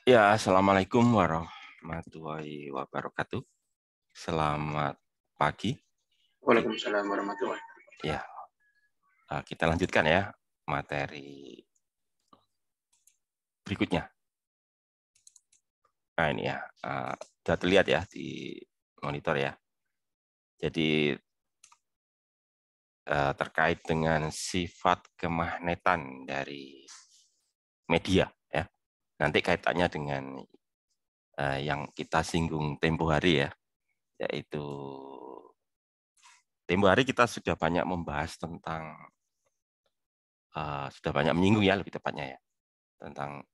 Ya, assalamualaikum warahmatullahi wabarakatuh. Selamat pagi. Waalaikumsalam warahmatullahi wabarakatuh. Ya, kita lanjutkan ya materi berikutnya. Nah ini ya, sudah terlihat ya di monitor ya. Jadi terkait dengan sifat kemagnetan dari media ya. Nanti kaitannya dengan yang kita singgung tempo hari ya, yaitu tempo hari kita sudah banyak membahas tentang sudah banyak menyinggung ya lebih tepatnya ya tentang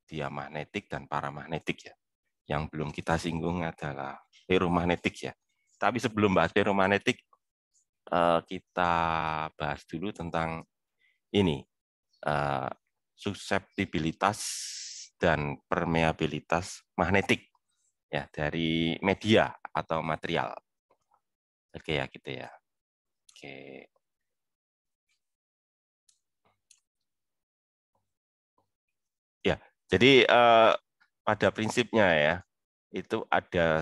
diamagnetik dan paramagnetik ya. Yang belum kita singgung adalah ferromagnetik ya. Tapi sebelum bahas ferromagnetik, kita bahas dulu tentang ini, suseptibilitas dan permeabilitas magnetik ya dari media atau material. Oke ya gitu ya. Oke. Ya, jadi pada prinsipnya ya itu ada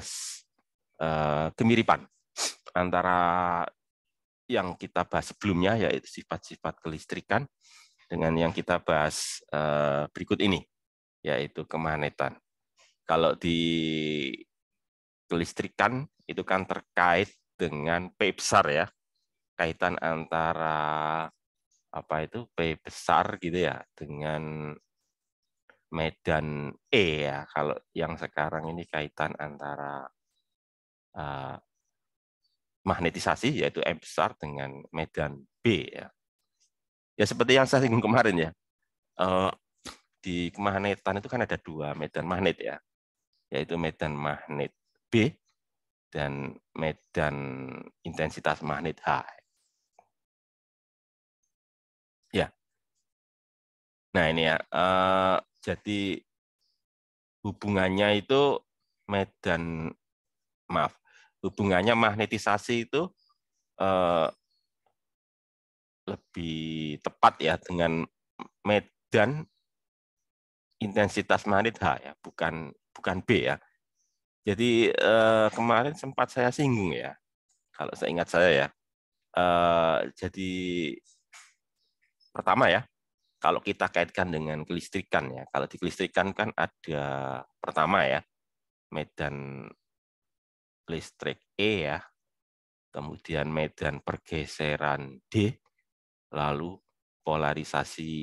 kemiripan antara yang kita bahas sebelumnya, yaitu sifat-sifat kelistrikan, dengan yang kita bahas berikut ini, yaitu kemagnetan. Kalau di kelistrikan itu kan terkait dengan P besar ya, kaitan antara apa itu P besar gitu ya dengan medan E ya. Kalau yang sekarang ini kaitan antara uh, magnetisasi yaitu M besar dengan medan B ya. Ya seperti yang saya singgung kemarin ya. Uh, di kemagnetan itu kan ada dua medan magnet ya, yaitu medan magnet B dan medan intensitas magnet H. Ya, nah ini ya, jadi hubungannya itu medan, maaf, hubungannya magnetisasi itu eh, lebih tepat ya dengan medan intensitas magnet H ya, bukan bukan B ya. Jadi kemarin sempat saya singgung ya, kalau saya ingat saya ya. Jadi pertama ya, kalau kita kaitkan dengan kelistrikan ya, kalau di kelistrikan kan ada pertama ya, medan listrik E ya, kemudian medan pergeseran D, lalu polarisasi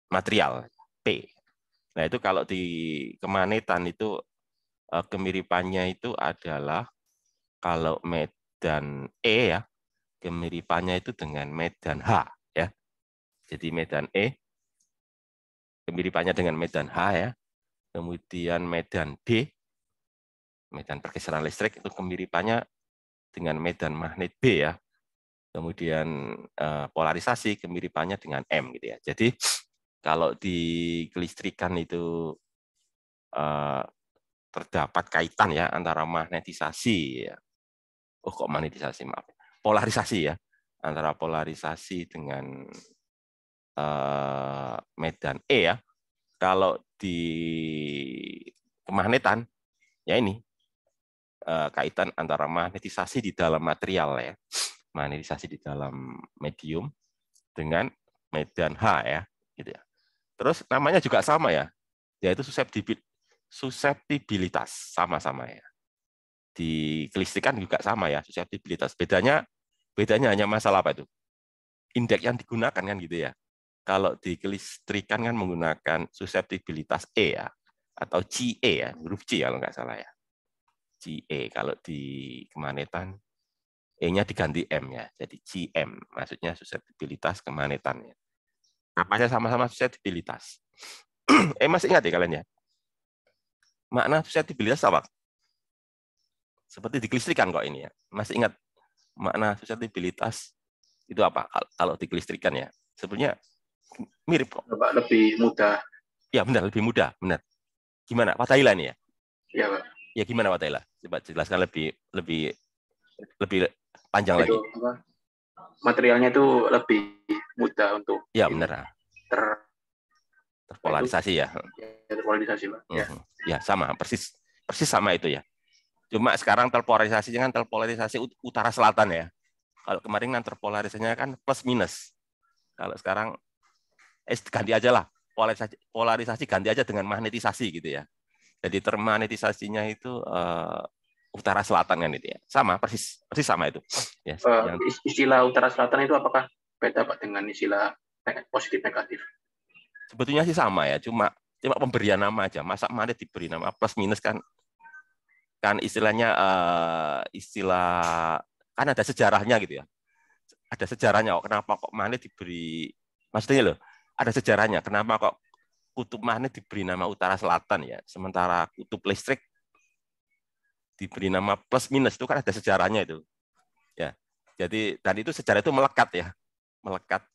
material P. Nah itu kalau di kemagnetan itu kemiripannya itu adalah kalau medan E ya, kemiripannya itu dengan medan H ya. Jadi medan E kemiripannya dengan medan H ya. Kemudian medan D, medan pergeseran listrik itu kemiripannya dengan medan magnet B ya. Kemudian polarisasi kemiripannya dengan M gitu ya. Jadi kalau di kelistrikan itu eh, terdapat kaitan ya antara magnetisasi ya. Oh kok magnetisasi maaf. Polarisasi ya. Antara polarisasi dengan medan E ya. Kalau di kemagnetan ya ini kaitan antara magnetisasi di dalam material ya, magnetisasi di dalam medium dengan medan H ya, gitu ya. Terus namanya juga sama ya, yaitu suseptibilitas sama-sama ya. Di kelistrikan juga sama ya, suseptibilitas. Bedanya hanya masalah apa itu? Indeks yang digunakan kan gitu ya. Kalau di kelistrikan kan menggunakan suseptibilitas E ya, atau CE ya, huruf C kalau nggak salah ya. CE. Kalau di kemagnetan E-nya diganti M ya, jadi GM, maksudnya suseptibilitas kemagnetannya. Namanya sama-sama suseptibilitas. Masih ingat ya kalian ya? Makna suseptibilitas apa? Seperti di kelistrikan kok ini ya. Masih ingat makna suseptibilitas itu apa? Kalau di kelistrikan ya, sebenarnya mirip kok. Pak, lebih mudah. Ya benar, lebih mudah, benar. Gimana? Pak Taila ini ya? Ya, Pak. Ya gimana Pak Taila? Coba jelaskan lebih lebih lebih panjang Itu lagi. apa? Materialnya itu lebih mudah untuk Ya ini benar. ter Terpolarisasi ya. Terpolarisasi, Pak. Ya. Ya, sama, persis sama itu ya. Cuma sekarang terpolarisasinya kan terpolarisasi utara selatan ya. Kalau kemarin kan terpolarisasinya kan plus minus. Kalau sekarang ganti aja lah. Polarisasi ganti aja dengan magnetisasi gitu ya. Jadi termagnetisasinya itu utara selatan kan itu ya. Sama, persis sama itu. Ya, istilah utara selatan itu apakah beda Pak dengan istilah positif negatif? Sebetulnya sih sama ya, cuma pemberian nama aja. Masa magnet diberi nama plus minus kan istilahnya istilah kan ada sejarahnya gitu ya. Ada sejarahnya kok kenapa kok magnet diberi, maksudnya loh, ada sejarahnya kenapa kok kutub magnet diberi nama utara selatan ya, sementara kutub listrik diberi nama plus minus, itu kan ada sejarahnya itu. Ya. Jadi dan itu sejarah itu melekat ya. Melekat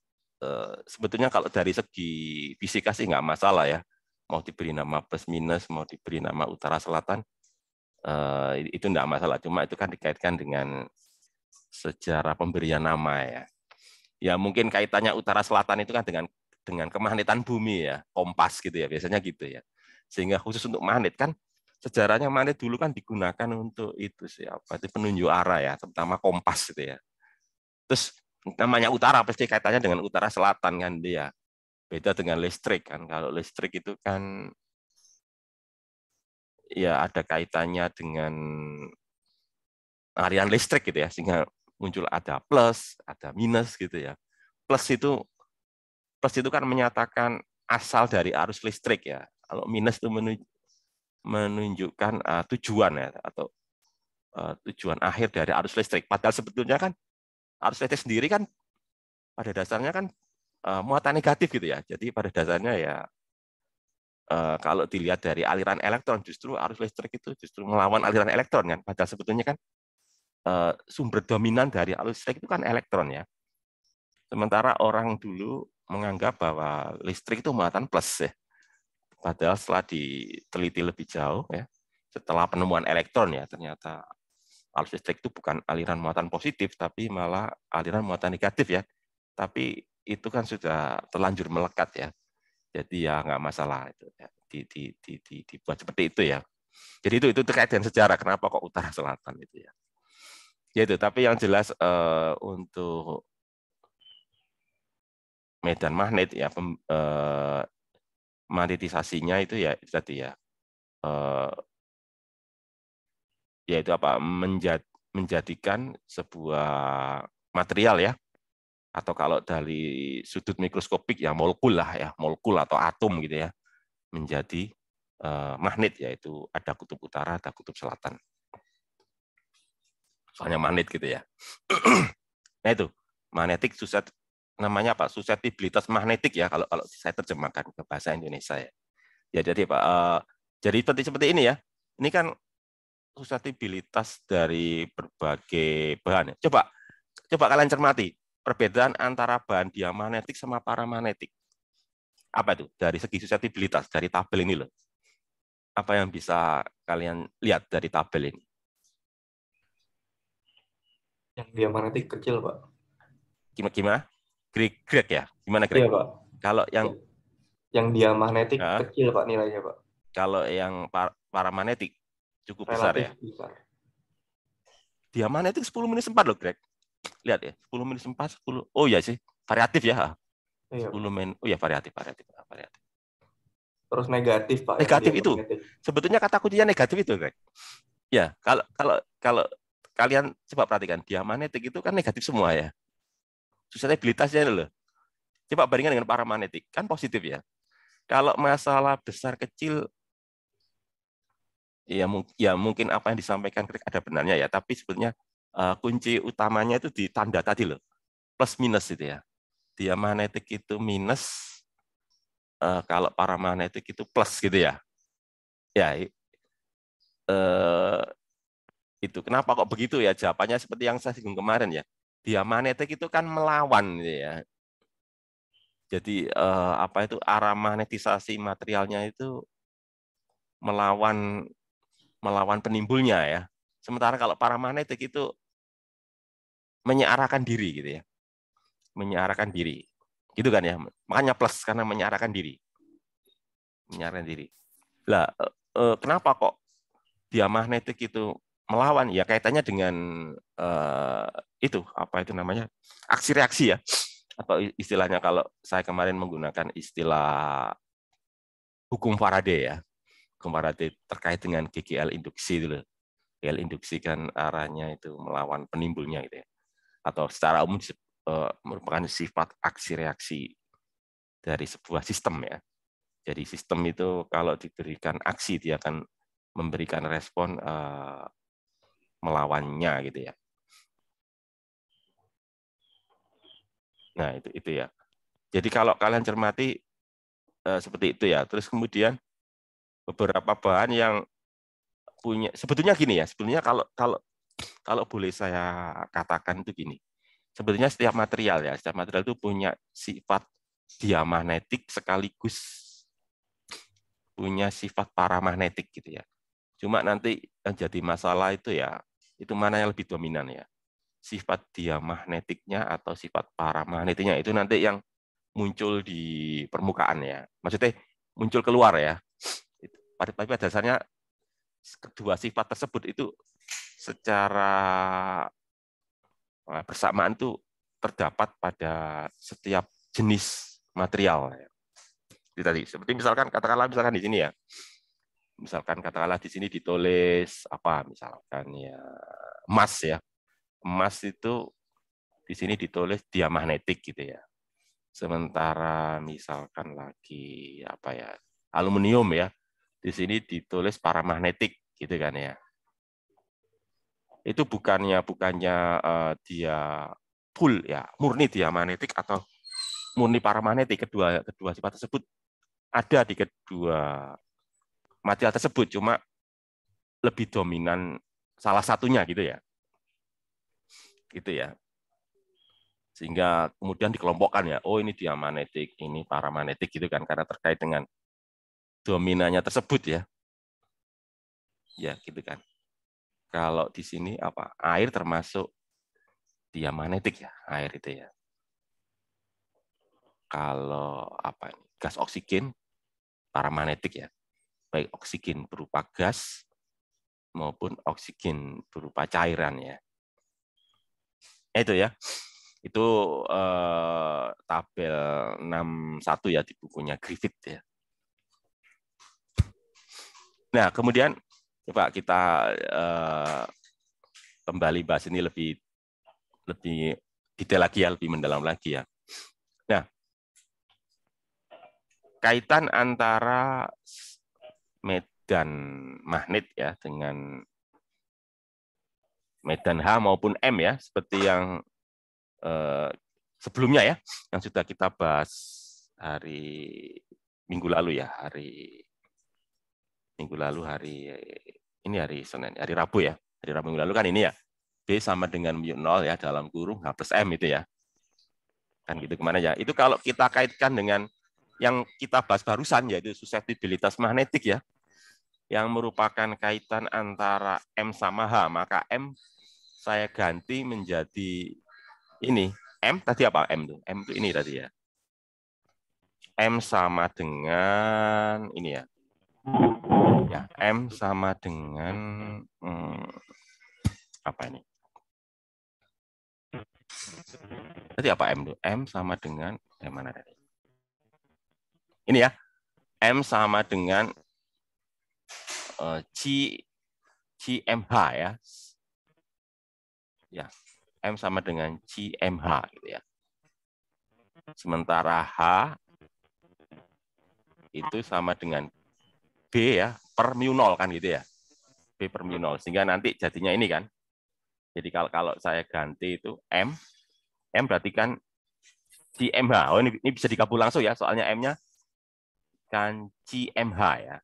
sebetulnya kalau dari segi fisika sih nggak masalah ya. Mau diberi nama plus minus, mau diberi nama utara selatan, itu nggak masalah. Cuma itu kan dikaitkan dengan sejarah pemberian nama ya. Ya mungkin kaitannya utara selatan itu kan dengan kemagnetan bumi ya, kompas gitu ya, biasanya gitu ya. Sehingga khusus untuk magnet kan sejarahnya magnet dulu kan digunakan untuk itu sih, apa itu penunjuk arah ya, terutama kompas gitu ya. Terus namanya utara pasti kaitannya dengan utara selatan kan dia. Beda dengan listrik kan. Kalau listrik itu kan ya ada kaitannya dengan aliran listrik gitu ya, sehingga muncul ada plus, ada minus gitu ya. Plus itu kan menyatakan asal dari arus listrik ya. Kalau minus itu menunjukkan tujuan ya, atau tujuan akhir dari arus listrik. Padahal sebetulnya kan arus listrik sendiri kan pada dasarnya kan muatan negatif gitu ya. Jadi pada dasarnya ya kalau dilihat dari aliran elektron, justru arus listrik itu justru melawan aliran elektron kan. Padahal sebetulnya kan sumber dominan dari arus listrik itu kan elektron ya. Sementara orang dulu menganggap bahwa listrik itu muatan plus ya. Padahal setelah diteliti lebih jauh ya, setelah penemuan elektron ya, ternyata arus listrik itu bukan aliran muatan positif, tapi malah aliran muatan negatif ya. Tapi itu kan sudah terlanjur melekat ya. Jadi ya nggak masalah itu ya. Dibuat seperti itu ya. Jadi itu terkait dengan sejarah kenapa kok utara selatan itu ya. Ya itu, tapi yang jelas untuk medan magnet ya, magnetisasinya itu ya itu tadi ya, yaitu apa, menjadikan sebuah material ya, atau kalau dari sudut mikroskopik ya molekul lah ya, molekul atau atom gitu ya, menjadi magnet, yaitu ada kutub utara, ada kutub selatan. Soalnya magnet gitu ya. Nah itu magnetik namanya apa? Suseptibilitas magnetik ya, kalau saya terjemahkan ke bahasa Indonesia ya. Ya jadi Pak, jadi seperti ini ya. Ini kan suseptibilitas dari berbagai bahan. Coba kalian cermati perbedaan antara bahan diamagnetik sama paramagnetik. Apa itu? Dari segi suseptibilitas dari tabel ini loh. Apa yang bisa kalian lihat dari tabel ini? Yang diamagnetik kecil, Pak. Gimana? Greg ya? Gimana Greg? Iya, Pak. Kalau yang diamagnetik kecil, Pak, nilainya, Pak. Kalau yang paramagnetik cukup relatif besar ya. Diamagnetik 10-4 loh, Greg. Lihat ya, 10-4, 10. Oh iya sih, variatif ya. Iya, 10 oh ya variatif. Terus negatif, Pak. Negatif itu. Sebetulnya kata kuncinya negatif itu, Greg. Ya, kalau kalian coba perhatikan, diamagnetik itu kan negatif semua ya. Suseptibilitasnya loh. Coba bandingkan dengan paramagnetik, kan positif ya. Kalau masalah besar kecil, ya mungkin apa yang disampaikan ada benarnya ya, tapi sebetulnya kunci utamanya itu di tanda tadi loh, plus minus itu ya. Diamagnetik itu minus, kalau paramagnetik itu plus gitu ya. Ya itu kenapa kok begitu ya? Jawabannya seperti yang saya singgung kemarin ya. Diamagnetik itu kan melawan gitu ya. Jadi apa itu, arah magnetisasi materialnya itu melawan penimbulnya ya. Sementara kalau paramagnetik itu menyearahkan diri gitu ya. Menyearahkan diri. Gitu kan ya. Makanya plus karena menyearahkan diri. Menyerahkan diri. Lah, kenapa kok diamagnetik itu melawan? Ya kaitannya dengan itu apa itu namanya, aksi reaksi ya, atau istilahnya kalau saya kemarin menggunakan istilah hukum Faraday ya, hukum Faraday terkait dengan GGL induksi itu loh. GGL induksi kan arahnya itu melawan penimbulnya gitu ya, atau secara umum merupakan sifat aksi reaksi dari sebuah sistem ya. Jadi sistem itu kalau diberikan aksi dia akan memberikan respon melawannya gitu ya. Nah, itu ya. Jadi kalau kalian cermati seperti itu ya. Terus kemudian beberapa bahan yang punya, sebetulnya gini ya, sebetulnya kalau boleh saya katakan itu gini. Sebetulnya setiap material itu punya sifat diamagnetik sekaligus punya sifat paramagnetik gitu ya. Cuma nanti yang jadi masalah itu ya, itu mana yang lebih dominan ya. Sifat diamagnetiknya atau sifat paramagnetiknya itu nanti yang muncul di permukaan ya. Maksudnya muncul keluar ya. Pada dasarnya kedua sifat tersebut itu secara bersamaan tuh terdapat pada setiap jenis material. Jadi tadi seperti misalkan katakanlah misalkan di sini ya. Misalkan katakanlah di sini ditulis apa misalkan ya emas ya. Emas itu di sini ditulis diamagnetik gitu ya. Sementara misalkan lagi apa ya, aluminium ya. Di sini ditulis paramagnetik gitu kan ya. Itu bukannya dia full ya, murni diamagnetik atau murni paramagnetik, kedua sifat tersebut ada di kedua material tersebut, cuma lebih dominan salah satunya gitu ya. Gitu ya. Sehingga kemudian dikelompokkan ya, oh ini diamagnetik, ini paramagnetik gitu kan, karena terkait dengan dominannya tersebut ya. Ya, gitu kan. Kalau di sini apa? Air termasuk diamagnetik ya, air itu ya. Kalau apa ini? Gas oksigen paramagnetik ya. Baik oksigen berupa gas maupun oksigen berupa cairan ya. Itu ya. Itu tabel 61 ya di bukunya Griffith ya. Nah, kemudian coba kita kembali bahas ini lebih detail lagi ya, lebih mendalam lagi ya. Nah, kaitan antara medan magnet ya dengan medan H maupun M ya, seperti yang sebelumnya ya, yang sudah kita bahas hari Minggu lalu ya, hari Senin, hari Rabu ya, hari Rabu minggu lalu kan ini ya, B sama dengan mu0 ya dalam kurung H plus M itu ya, kan gitu kemana ya. Itu kalau kita kaitkan dengan yang kita bahas barusan yaitu suseptibilitas magnetik ya, yang merupakan kaitan antara M sama H, maka M saya ganti menjadi ini. M tadi apa? M itu ini tadi ya. M sama dengan ini ya. Ya, M sama dengan apa ini? Tadi apa M itu? M sama dengan mana tadi? Ini ya. M sama dengan CMH ya. Ya, M sama dengan CMH gitu ya. Sementara H itu sama dengan B ya, per mu0 kan gitu ya. B per mu0. Sehingga nanti jadinya ini kan. Jadi kalau saya ganti itu M berarti kan CMH. Oh ini bisa digabung langsung ya, soalnya M-nya kan CMH ya.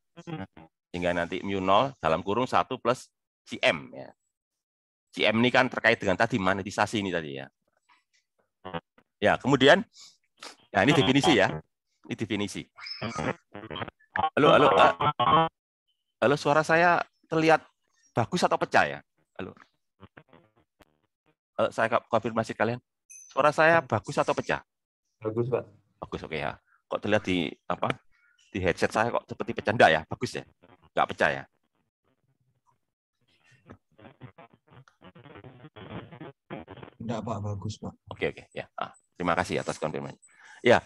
Sehingga nanti mu0 dalam kurung 1 plus CM ya. CM ini kan terkait dengan tadi magnetisasi ini tadi ya. Ya, kemudian ya ini definisi ya. Ini definisi. Halo, suara saya terlihat bagus atau pecah ya? Halo. Saya konfirmasi kalian. Suara saya bagus atau pecah? Bagus, Pak. Bagus, oke ya. Kok terlihat di apa? Di headset saya kok seperti pecah. Enggak ya? Bagus ya? Enggak pecah ya? Enggak, Pak. Bagus, Pak. Oke. Ya. Terima kasih atas konfirmasi. Ya,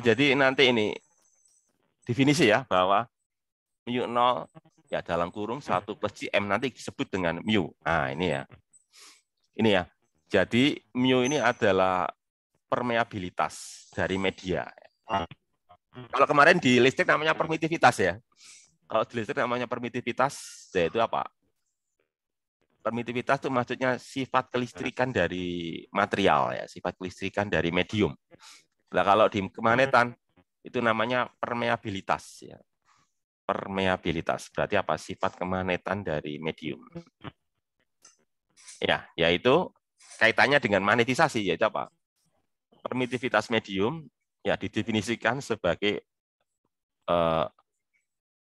jadi nanti ini definisi ya, bahwa mu 0 ya dalam kurung 1 plus Cm nanti disebut dengan mu. Nah, ini ya. Ini ya. Jadi mu ini adalah permeabilitas dari media. Kalau kemarin di listrik namanya permitivitas ya. Kalau di listrik namanya permitivitas, yaitu apa? Permitivitas itu maksudnya sifat kelistrikan dari material ya, sifat kelistrikan dari medium. Nah, kalau di kemagnetan itu namanya permeabilitas ya. Permeabilitas berarti apa? Sifat kemagnetan dari medium. Ya, yaitu kaitannya dengan magnetisasi, yaitu apa? Permitivitas medium ya didefinisikan sebagai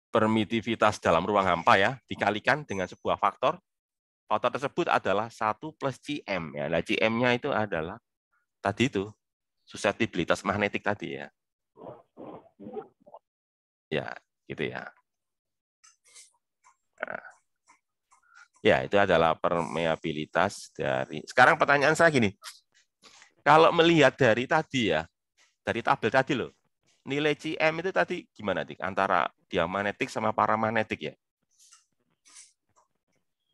permitivitas dalam ruang hampa ya, dikalikan dengan sebuah faktor. Faktor tersebut adalah 1 plus Cm ya. Nah, Cm-nya itu adalah tadi itu suseptibilitas magnetik tadi ya. Ya, gitu ya. Nah, ya, itu adalah permeabilitas dari. Sekarang pertanyaan saya gini. Kalau melihat dari tadi ya, dari tabel tadi loh, nilai Cm itu tadi gimana nih antara diamagnetik sama paramagnetik ya?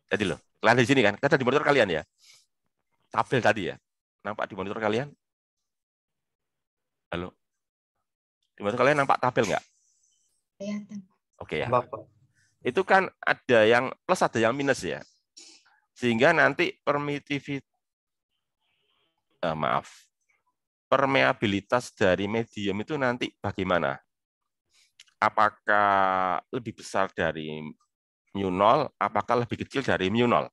Tadi loh, kalian di sini kan, kata di monitor kalian ya. Tabel tadi ya. Nampak di monitor kalian? Halo? Di monitor kalian nampak tabel nggak? Kelihatan. Oke ya. Bapak. Itu kan ada yang plus, ada yang minus ya. Sehingga nanti permeabilitas dari medium itu nanti bagaimana? Apakah lebih besar dari mu 0, apakah lebih kecil dari mu 0?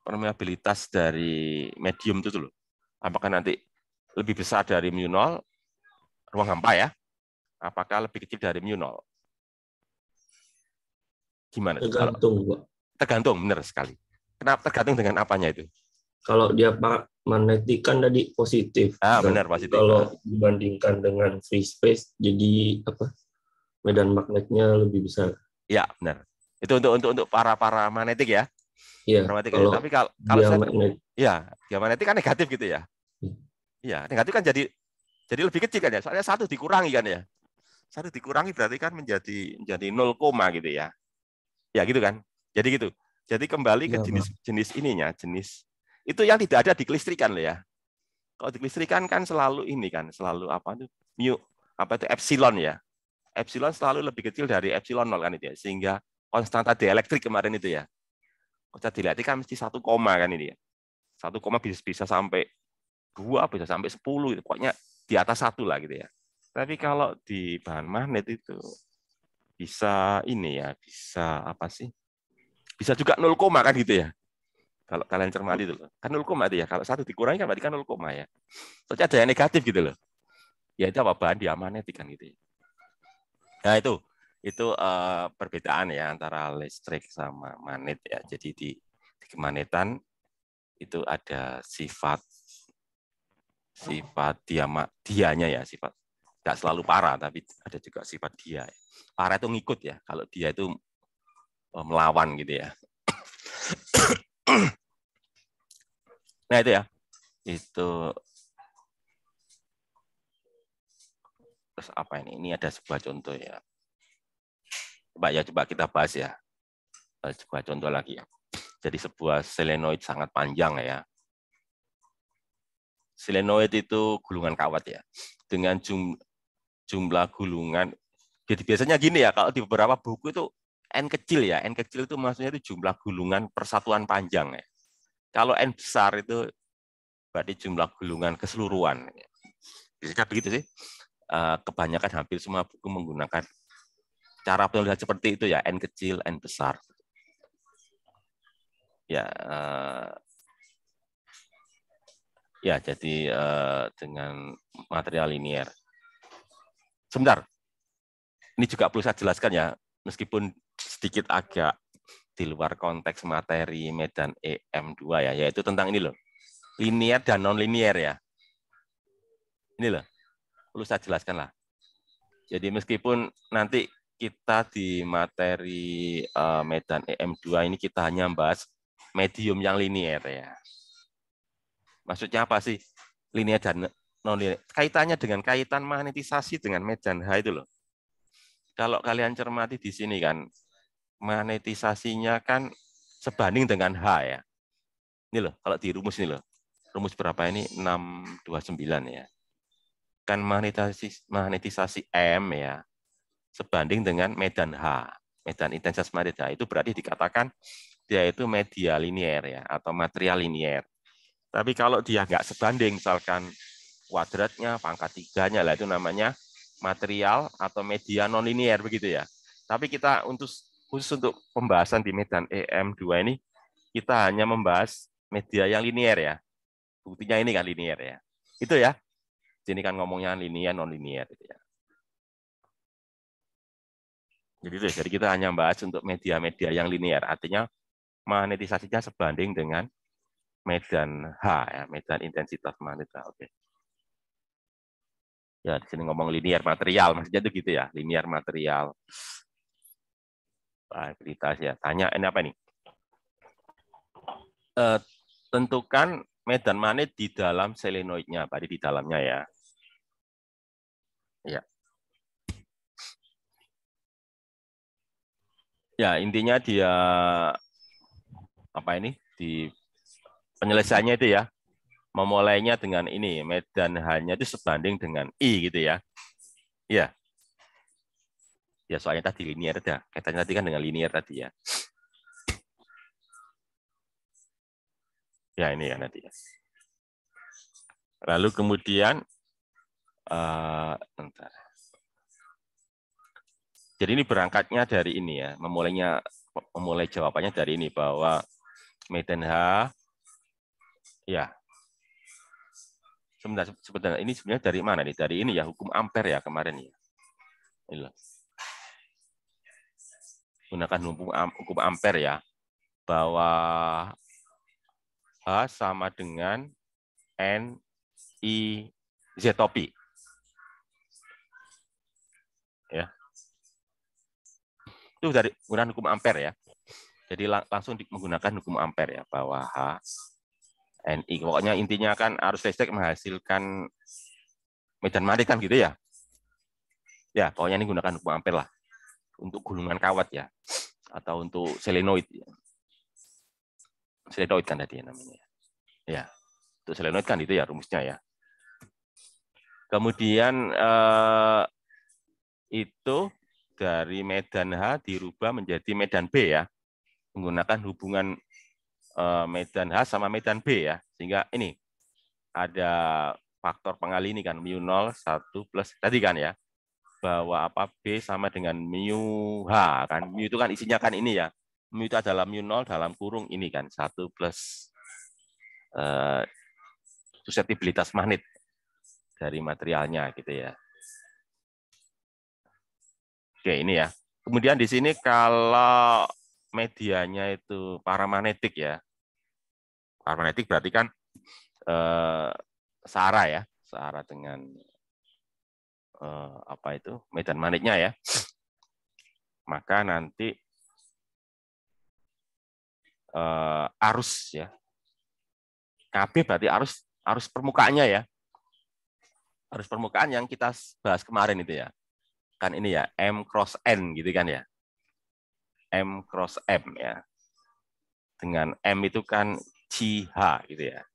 Permeabilitas dari medium itu loh. Apakah nanti lebih besar dari mu 0, ruang hampa ya? Apakah lebih kecil dari mu 0? Gimana? Tergantung, Pak. Tergantung, benar sekali. Kenapa tergantung dengan apanya itu? Kalau dia magnetik kan tadi positif. Benar, positif. Kalau dibandingkan dengan free space, jadi apa? Medan magnetnya lebih besar. Ya, benar. Itu untuk para magnetik ya. Iya. Kalau tapi kalau dia magnetik kan negatif gitu ya. Iya, negatif kan jadi lebih kecil kan ya. Soalnya 1 dikurangi kan ya. 1 dikurangi berarti kan menjadi 0, gitu ya. Ya gitu kan. Jadi gitu. Jadi kembali ke jenis ininya, jenis itu yang tidak ada di kelistrikan loh ya. Kalau di kelistrikan kan selalu ini kan, selalu apa itu mu, apa itu epsilon ya. Epsilon selalu lebih kecil dari epsilon 0 kan itu ya. Sehingga konstanta dielektrik kemarin itu ya. Konstanta dielektrik kan mesti 1, kan ini ya. 1, bisa sampai 2, bisa sampai 10 itu. Pokoknya di atas 1 lah gitu ya. Tapi kalau di bahan magnet itu bisa ini ya, bisa apa sih? Bisa juga 0, kan gitu ya. Kalau kalian cermati itu loh. Kan 0 itu ya. Kalau 1 dikurangi kan berarti kan 0 ya. Soalnya ada yang negatif gitu loh. Ya itu apa? Bahan diamagnetik kan gitu ya. Nah itu perbedaan ya antara listrik sama magnet ya. Jadi di kemagnetan itu ada sifat dianya ya, sifat tidak selalu para, tapi ada juga sifat dia. Para itu ngikut ya. Kalau dia itu melawan gitu ya. Nah itu ya. Itu terus apa ini? Ini ada sebuah contoh ya. Coba kita bahas ya. Sebuah contoh lagi ya. Jadi sebuah selenoid sangat panjang ya. Selenoid itu gulungan kawat ya. Dengan jumlah gulungan. Jadi biasanya gini ya, kalau di beberapa buku itu N kecil ya. N kecil itu maksudnya itu jumlah gulungan persatuan panjang ya. Kalau N besar itu berarti jumlah gulungan keseluruhan. Bisa begitu sih. Kebanyakan hampir semua buku menggunakan cara penulisan seperti itu ya, N kecil, N besar. Ya, jadi dengan material linier. Sebentar, ini juga perlu saya jelaskan ya, meskipun sedikit agak di luar konteks materi medan EM2 ya, yaitu tentang ini loh, linier dan non-linier ya. Ini loh, perlu saya jelaskan lah. Jadi meskipun nanti kita di materi medan EM2 ini kita hanya bahas medium yang linier ya. Maksudnya apa sih? Linier dan non-linier. Kaitannya dengan kaitan magnetisasi dengan medan H itu loh. Kalau kalian cermati di sini kan, magnetisasinya kan sebanding dengan H ya. Ini loh, kalau di rumus ini loh. Rumus berapa ini? 629 ya. Kan magnetisasi M ya, sebanding dengan medan H. Medan intensitas magnet H itu berarti dikatakan dia itu media linier ya, atau material linier. Tapi kalau dia nggak sebanding, misalkan kuadratnya, pangkat tiganya, lah itu namanya material atau media non-linier begitu ya. Tapi kita khusus untuk pembahasan di medan EM2 ini, kita hanya membahas media yang linier ya. Buktinya ini kan linier ya. Itu ya. Jadi kan ngomongnya linier, non-linier gitu ya. Jadi kita hanya membahas untuk media-media yang linier. Artinya magnetisasinya sebanding dengan medan H ya, medan intensitas magnet H. Oke. Ya, di sini ngomong linier material, maksudnya itu gitu ya, linier material. Stabilitas ya. Tanya ini apa nih? Tentukan medan magnet di dalam selenoidnya, tadi di dalamnya ya. Ya. Ya, intinya dia apa ini? Di penyelesaiannya itu ya. Memulainya dengan ini, medan H-nya itu sebanding dengan I gitu ya. Iya. Ya, soalnya tadi linier ada. Kaitannya tadi kan dengan linier tadi ya. Ya, ini ya nanti ya. Lalu kemudian bentar. Jadi ini berangkatnya dari ini ya, memulai jawabannya dari ini bahwa medan H ya. Sebenarnya ini sebenarnya dari mana nih? Dari ini ya, hukum Ampere ya kemarin ya. Ini loh. Gunakan hukum Ampere ya, bahwa H sama dengan NI Z topi. Ya. Itu dari menggunakan hukum Ampere ya. Jadi langsung menggunakan hukum Ampere ya, bahwa H NI. Pokoknya intinya kan arus listrik menghasilkan medan magnet kan gitu ya. Ya, pokoknya ini gunakan hukum Ampere lah. Untuk gulungan kawat ya. Atau untuk selenoid. Ya. Selenoid kan tadi namanya. Ya, untuk selenoid kan itu ya rumusnya ya. Kemudian itu dari medan H dirubah menjadi medan B ya. Menggunakan hubungan medan H sama medan B ya. Sehingga ini ada faktor pengali ini kan, mu0 1 plus tadi kan ya, bahwa apa B sama dengan mu H kan. Mu itu kan isinya kan ini ya. Mu itu adalah mu0 dalam kurung ini kan 1 plus suseptibilitas magnet dari materialnya gitu ya. Oke, ini ya. Kemudian di sini kalau medianya itu paramagnetik ya. Paramagnetik berarti kan searah ya, searah dengan apa itu medan magnetnya ya. Maka nanti arus ya, KB berarti arus permukaannya ya, arus permukaan yang kita bahas kemarin itu ya, kan ini ya M cross N gitu kan ya, M cross M ya, dengan M itu kan CH gitu ya,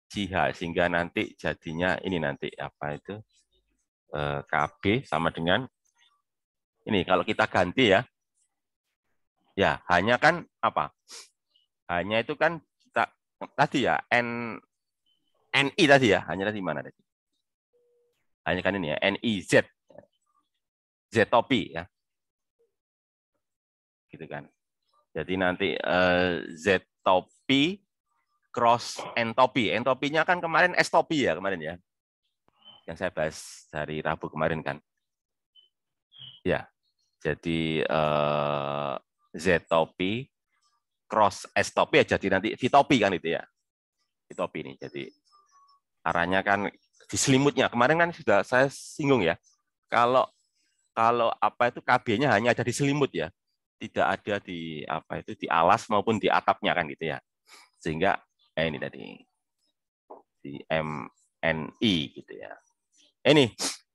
CH, sehingga nanti jadinya ini nanti apa itu KB sama dengan ini. Kalau kita ganti ya, ya hanya kan apa? Hanya itu kan kita tadi ya NI tadi ya, hanya tadi mana tadi? Hanya kan ini ya NIZ, Z topi ya, gitu kan. Jadi nanti Z topi cross N topi. N topinya kan kemarin S topi ya kemarin ya, yang saya bahas dari Rabu kemarin kan. Ya, jadi Z topi cross S topi ya, jadi nanti V topi kan itu ya. V topi ini. Jadi arahnya kan di selimutnya. Kemarin kan sudah saya singgung ya. Kalau kalau apa itu KB-nya hanya ada di selimut ya, tidak ada di apa itu di alas maupun di atapnya kan gitu ya. Sehingga ini tadi di MNI gitu ya. Ini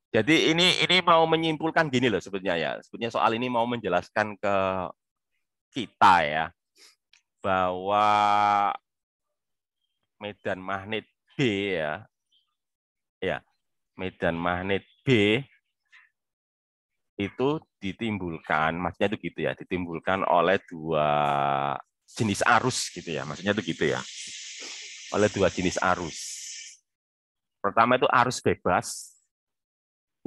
jadi ini mau menyimpulkan gini loh sebetulnya ya. Sebetulnya soal ini mau menjelaskan ke kita ya bahwa medan magnet B ya medan magnet B itu ditimbulkan, maksudnya itu gitu ya, ditimbulkan oleh dua jenis arus gitu ya, maksudnya itu gitu ya, oleh dua jenis arus. Pertama itu arus bebas,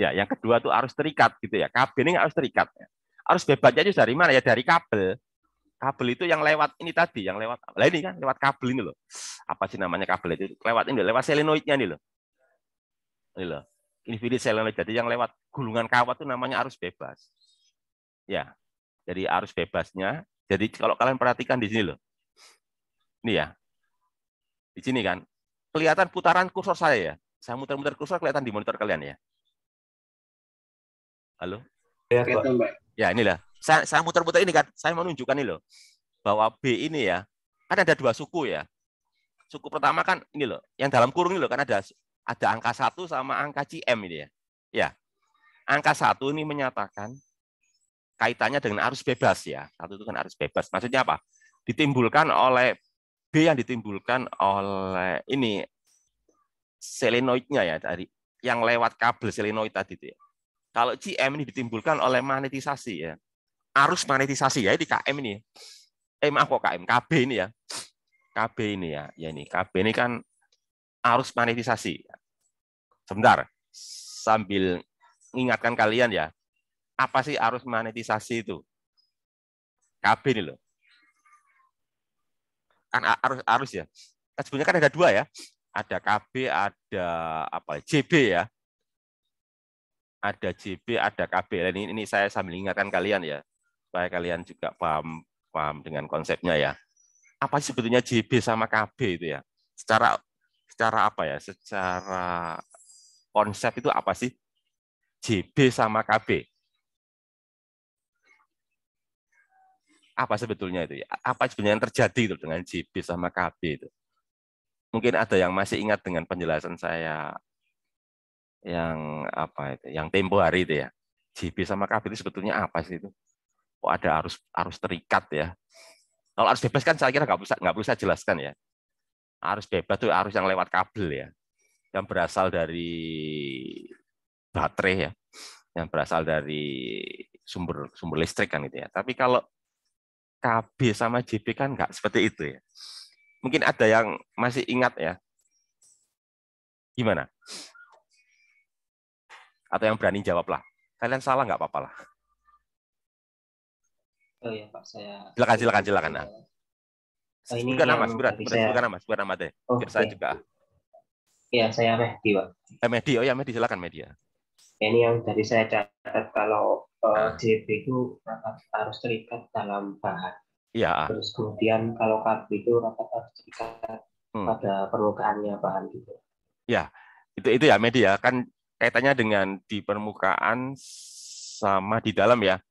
ya, yang kedua itu arus terikat gitu ya. Kabel ini arus terikat. Ya. Arus bebasnya itu dari mana ya? Dari kabel. Kabel itu yang lewat ini tadi, yang lewat, lah ini kan lewat kabel ini loh. Apa sih namanya kabel itu? Lewat ini, lewat selenoidnya nih loh. Ini loh. Infinite selenoid. Jadi yang lewat gulungan kawat itu namanya arus bebas. Ya, jadi arus bebasnya. Jadi kalau kalian perhatikan di sini loh, ini ya, di sini kan kelihatan putaran kursor saya ya. Saya muter-muter kursor kelihatan di monitor kalian ya. Halo? Ya, Kelihatan, Mbak. Ya inilah. Saya muter-muter ini kan. Saya mau menunjukkan ini loh, bahwa B ini ya, kan ada dua suku ya. Suku pertama kan ini loh, yang dalam kurung ini loh, kan ada angka 1 sama angka CM ini ya. Ya, angka 1 ini menyatakan kaitannya dengan arus bebas ya. Satu itu kan arus bebas. Maksudnya apa? Ditimbulkan oleh B yang ditimbulkan oleh ini selenoidnya ya, dari yang lewat kabel selenoid tadi itu ya. Kalau CM ini ditimbulkan oleh magnetisasi ya. Arus magnetisasi ya di KM ini. Maaf kok KM, KB ini ya. KB ini ya. Ya ini KB ini kan arus magnetisasi. Sebentar. Sambil mengingatkan kalian ya. Apa sih arus magnetisasi itu? KB ini loh. Kan arus ya. Kan sebenarnya kan ada dua ya. Ada KB, ada apa? JB ya. Ada JB, ada KB. Ini saya sambil ingatkan kalian ya, supaya kalian juga paham dengan konsepnya ya. Apa sih sebetulnya JB sama KB itu ya? Secara apa ya? Secara konsep itu apa sih JB sama KB? Apa sebetulnya itu ya? Apa sebenarnya yang terjadi itu dengan JB sama KB itu? Mungkin ada yang masih ingat dengan penjelasan saya yang apa itu, yang tempo hari itu ya. JB sama KB itu sebetulnya apa sih itu? Kok ada arus terikat ya? Kalau arus bebas kan saya kira nggak perlu saya jelaskan ya. Arus bebas itu arus yang lewat kabel ya, yang berasal dari baterai ya, yang berasal dari sumber listrik kan itu ya. Tapi kalau KB sama JB kan nggak seperti itu ya. Mungkin ada yang masih ingat ya. Gimana? Atau yang berani jawab lah. Kalian salah nggak apa-apa lah. Oh ya Pak, saya silakan. Nah. Sebutkan nama deh. Biar saya juga. Ya, saya Mehdi, Pak. Mehdi, oh ya Mehdi, silakan Media. Ini yang tadi saya catat kalau JB itu harus terikat dalam bahan. Iya. Terus kemudian kalau KB itu harus terikat pada permukaannya bahan gitu. Ya, itu ya Media kan kaitannya dengan di permukaan sama di dalam ya.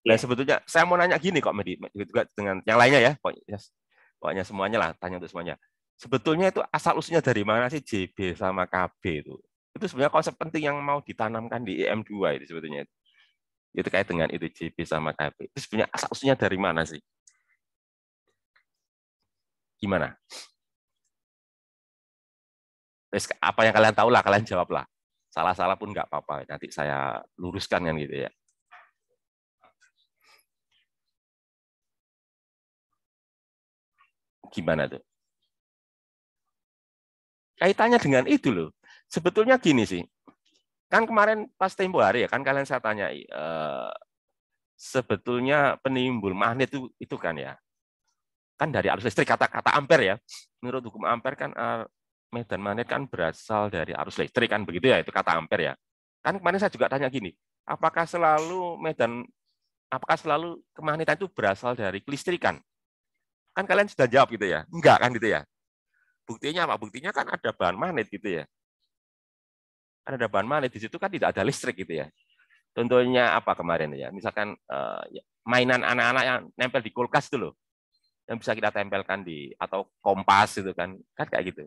Nah, sebetulnya saya mau nanya gini kok Medi, juga dengan yang lainnya ya, pokoknya semuanya lah, tanya untuk semuanya. Sebetulnya itu asal usulnya dari mana sih JB sama KB itu? Itu sebenarnya konsep penting yang mau ditanamkan di EM2 itu sebetulnya. Itu terkait dengan itu JB sama KB. Itu sebenarnya asal usulnya dari mana sih? Gimana? Terus apa yang kalian tahu lah, kalian jawab lah. Salah-salah pun nggak apa-apa, nanti saya luruskan kan gitu ya. Gimana tuh? Kaitannya dengan itu loh. Sebetulnya gini sih. Kan kemarin pas tempo hari ya, kan kalian saya tanyai. Sebetulnya penimbul magnet itu kan ya. Kan dari arus listrik, kata ampere ya. Menurut hukum ampere kan medan magnet kan berasal dari arus listrik kan begitu ya, itu kata ampere ya. Kan kemarin saya juga tanya gini, apakah selalu kemagnetan itu berasal dari kelistrikan? Kan kalian sudah jawab gitu ya. Enggak kan gitu ya. Buktinya apa? Buktinya kan ada bahan magnet gitu ya. Kan ada bahan magnet di situ kan tidak ada listrik gitu ya. Contohnya apa kemarin ya? Misalkan mainan anak-anak yang nempel di kulkas itu loh, yang bisa kita tempelkan di atau kompas itu kan kayak gitu.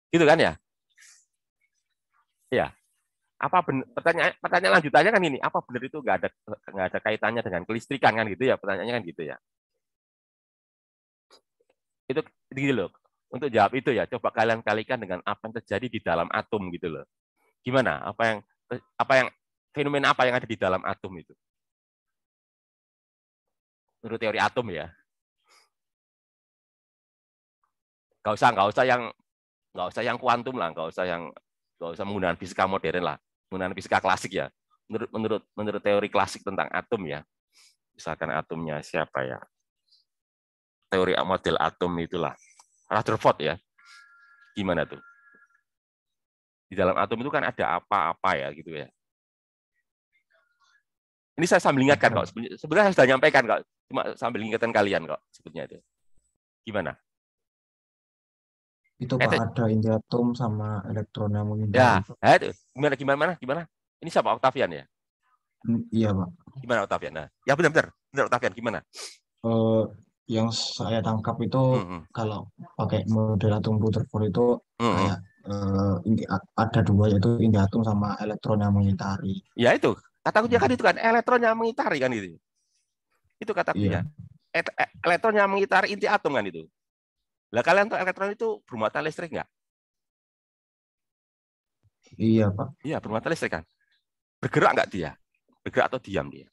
Gitu kan ya? Ya. Apa pertanyaan lanjutannya kan ini, apa benar itu nggak ada kaitannya dengan kelistrikan kan gitu ya? Pertanyaannya kan gitu ya. Itu gitu loh. Untuk jawab itu ya, coba kalian kalikan dengan apa yang terjadi di dalam atom gitu loh. Gimana? Apa yang fenomena apa yang ada di dalam atom itu? Menurut teori atom ya. Nggak usah yang kuantum lah, nggak usah menggunakan fisika modern lah, menggunakan fisika klasik ya. Menurut teori klasik tentang atom ya. Misalkan atomnya siapa ya? Teori model atom itulah. Rutherford ya. Gimana tuh? Di dalam atom itu kan ada apa-apa ya gitu ya. Ini saya sambil ingatkan kok. Sebenarnya saya sudah nyampaikan kok. Cuma sambil ingatkan kalian kok sebetulnya itu. Gimana? Itu Pak ada inti atom sama elektron yang mengintari. Ya, itu. Gimana? Ini siapa, Octavian ya? Iya Pak. Gimana Octavian? Nah, ya benar Octavian, gimana? Yang saya tangkap itu kalau pakai model atom Rutherford itu kayak ada dua, yaitu inti atom sama elektron yang mengitari. Ya itu, kata kuncinya kan itu kan elektron yang mengitari kan itu. Itu kata kuncinya. Elektron yang mengitari inti atom kan itu. Lah kalian tahu elektron itu bermuatan listrik nggak? Iya Pak. Iya bermuatan listrik kan. Bergerak nggak dia? Bergerak atau diam dia?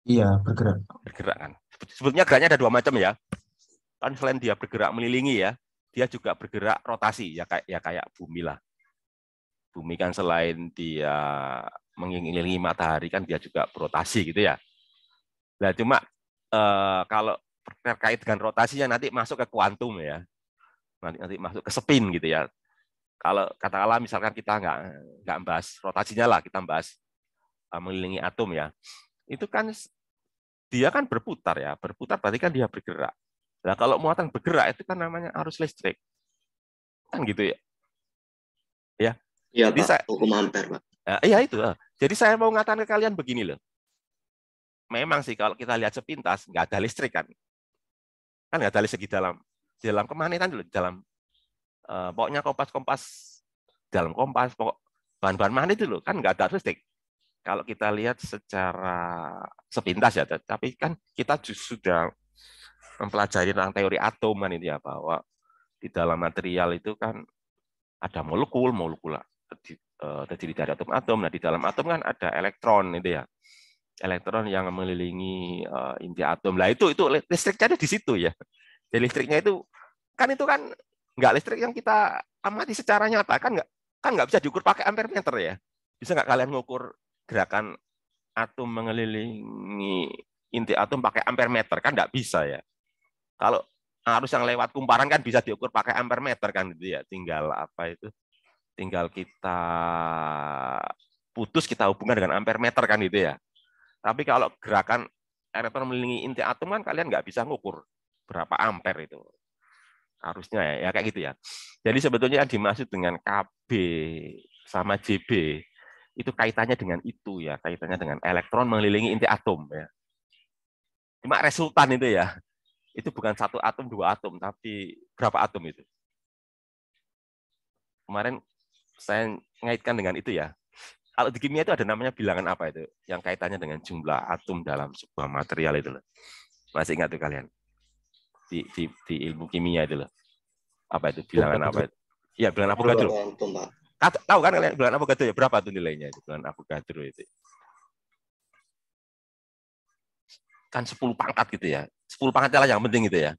Iya bergerak. Bergerak kan. Sebetulnya geraknya ada dua macam ya. Kan selain dia bergerak mengelilingi ya, dia juga bergerak rotasi ya kayak bumi lah. Bumi kan selain dia mengelilingi matahari kan dia juga berotasi gitu ya. Nah cuma kalau terkait dengan rotasinya nanti masuk ke kuantum ya, nanti masuk ke spin gitu ya. Kalau katakanlah misalkan kita nggak bahas rotasinya lah, kita bahas mengelilingi atom ya, itu kan dia kan berputar ya, berputar berarti kan dia bergerak. Nah kalau muatan bergerak itu kan namanya arus listrik, kan gitu ya. Ya. Iya Pak, hukum Ampere Pak. Iya itu. Jadi saya mau ngatakan ke kalian begini loh. Memang sih kalau kita lihat sepintas nggak ada listrik kan nggak ada listrik di dalam kemagnetan dulu, dalam pokoknya kompas dalam kompas, pokok bahan-bahan magnet itu loh kan nggak ada listrik. Kalau kita lihat secara sepintas ya, tapi kan kita sudah mempelajari tentang teori atom kan ini ya, bahwa di dalam material itu kan ada molekul terdiri dari atom-atom. Nah di dalam atom kan ada elektron itu ya. Elektron yang mengelilingi inti atom. Lah itu listriknya ada di situ ya. Jadi listriknya itu kan nggak listrik yang kita amati secara nyata kan nggak bisa diukur pakai ampere meter ya. Bisa nggak kalian mengukur gerakan atom mengelilingi inti atom pakai ampere meter? Kan nggak bisa ya. Kalau arus yang lewat kumparan kan bisa diukur pakai ampere meter kan gitu ya. Tinggal kita putus, kita hubungkan dengan ampere meter kan gitu ya. Tapi kalau gerakan elektron mengelilingi inti atom kan kalian nggak bisa ngukur berapa ampere itu arusnya ya kayak gitu ya. Jadi sebetulnya yang dimaksud dengan KB sama JB itu kaitannya dengan itu ya, kaitannya dengan elektron mengelilingi inti atom ya. Cuma resultan itu ya, itu bukan satu atom, dua atom, tapi berapa atom itu. Kemarin saya ngaitkan dengan itu ya. Kalau di kimia itu ada namanya bilangan apa itu? Yang kaitannya dengan jumlah atom dalam sebuah material itu loh. Masih ingat tuh kalian? Di ilmu kimia itu loh. Apa itu? Bilangan apa itu? Iya, bilangan Avogadro. Tahu kan kalian bilangan Avogadro ya? Berapa tuh nilainya itu bilangan Avogadro itu? Kan 10 pangkat gitu ya. 10 pangkatnya lah yang penting gitu ya.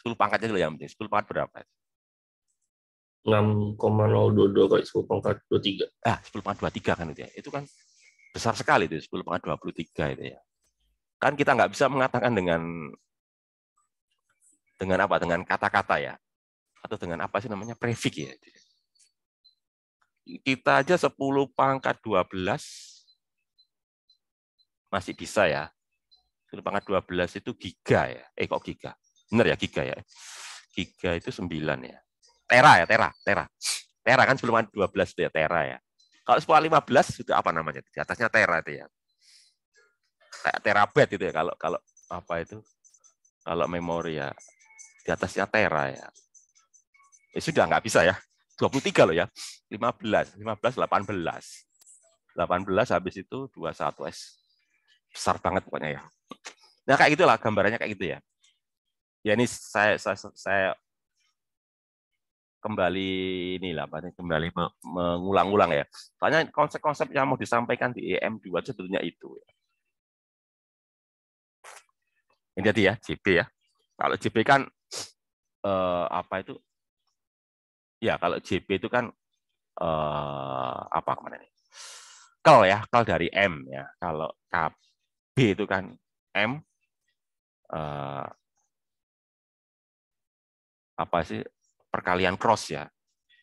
10 pangkatnya itu yang penting. 10 pangkat berapa? 6,022 kali 10 pangkat 23. 10 pangkat 23 kan itu ya. Itu kan besar sekali itu, 10 pangkat 23 itu ya. Kan kita nggak bisa mengatakan dengan apa? Dengan kata-kata ya. Atau dengan apa sih namanya? Prefix ya. Kita aja 10 pangkat 12 masih bisa ya. 10 pangkat 12 itu giga ya. Kok giga? Benar ya giga ya. Giga itu 9 ya. Tera ya, tera. Tera kan 10 pangkat 12 itu ya, tera ya. Kalau 1015 sudah apa namanya? Di atasnya tera itu ya. Kayak terabyte itu ya kalau apa itu? Kalau memori ya di atasnya tera ya. Ya sudah nggak bisa ya. 23 loh ya. 15, 18. 18 habis itu 21S. Besar banget pokoknya ya. Nah, kayak gitulah gambarannya kayak gitu ya. Ya ini saya kembali inilah kembali mengulang-ulang ya. Soalnya konsep-konsep yang mau disampaikan di EM2 sebetulnya itu ya. Ini tadi ya JB ya. Kalau JB kan apa itu? Ya kalau JB itu kan apa kemana nih? Kel ya, kel dari M ya. Kalau KB itu kan M apa sih perkalian cross ya.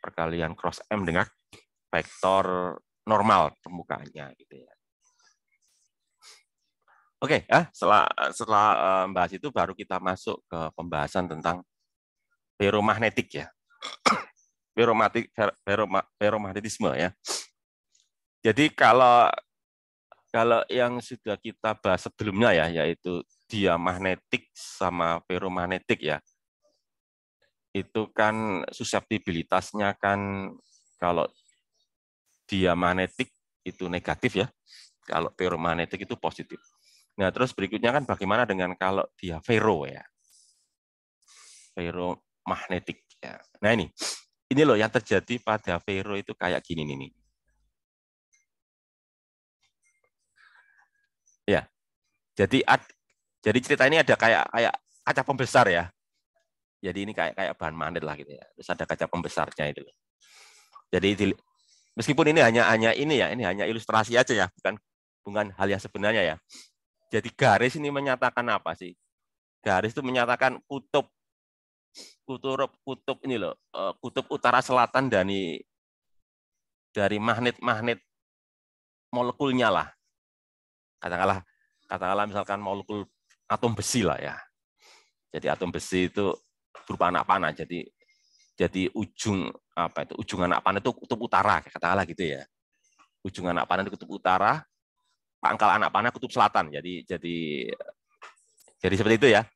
Perkalian cross M dengan vektor normal permukaannya gitu ya. Oke, setelah bahas itu baru kita masuk ke pembahasan tentang feromagnetik ya. Feromagnetisme ya. Jadi kalau yang sudah kita bahas sebelumnya ya, yaitu diamagnetik sama feromagnetik ya, itu kan suseptibilitasnya kan kalau diamagnetik itu negatif ya, kalau feromagnetik itu positif. Nah terus berikutnya kan bagaimana dengan kalau dia fero ya, feromagnetik ya. Nah ini loh yang terjadi pada fero itu kayak gini nih. Ya, jadi cerita ini ada kayak kaca pembesar ya. Jadi ini kayak bahan magnet lah gitu ya. Terus ada kaca pembesarnya itu. Jadi meskipun ini hanya ini ya, ini hanya ilustrasi aja ya, bukan hal yang sebenarnya ya. Jadi garis ini menyatakan apa sih? Garis itu menyatakan kutub ini loh, kutub utara selatan dari magnet molekulnya lah. Katakanlah misalkan molekul atom besi lah ya. Jadi atom besi itu berupa anak panah. Jadi ujung anak panah itu kutub utara, katakanlah gitu ya. Ujung anak panah itu kutub utara, pangkal anak panah kutub selatan. Jadi seperti itu ya.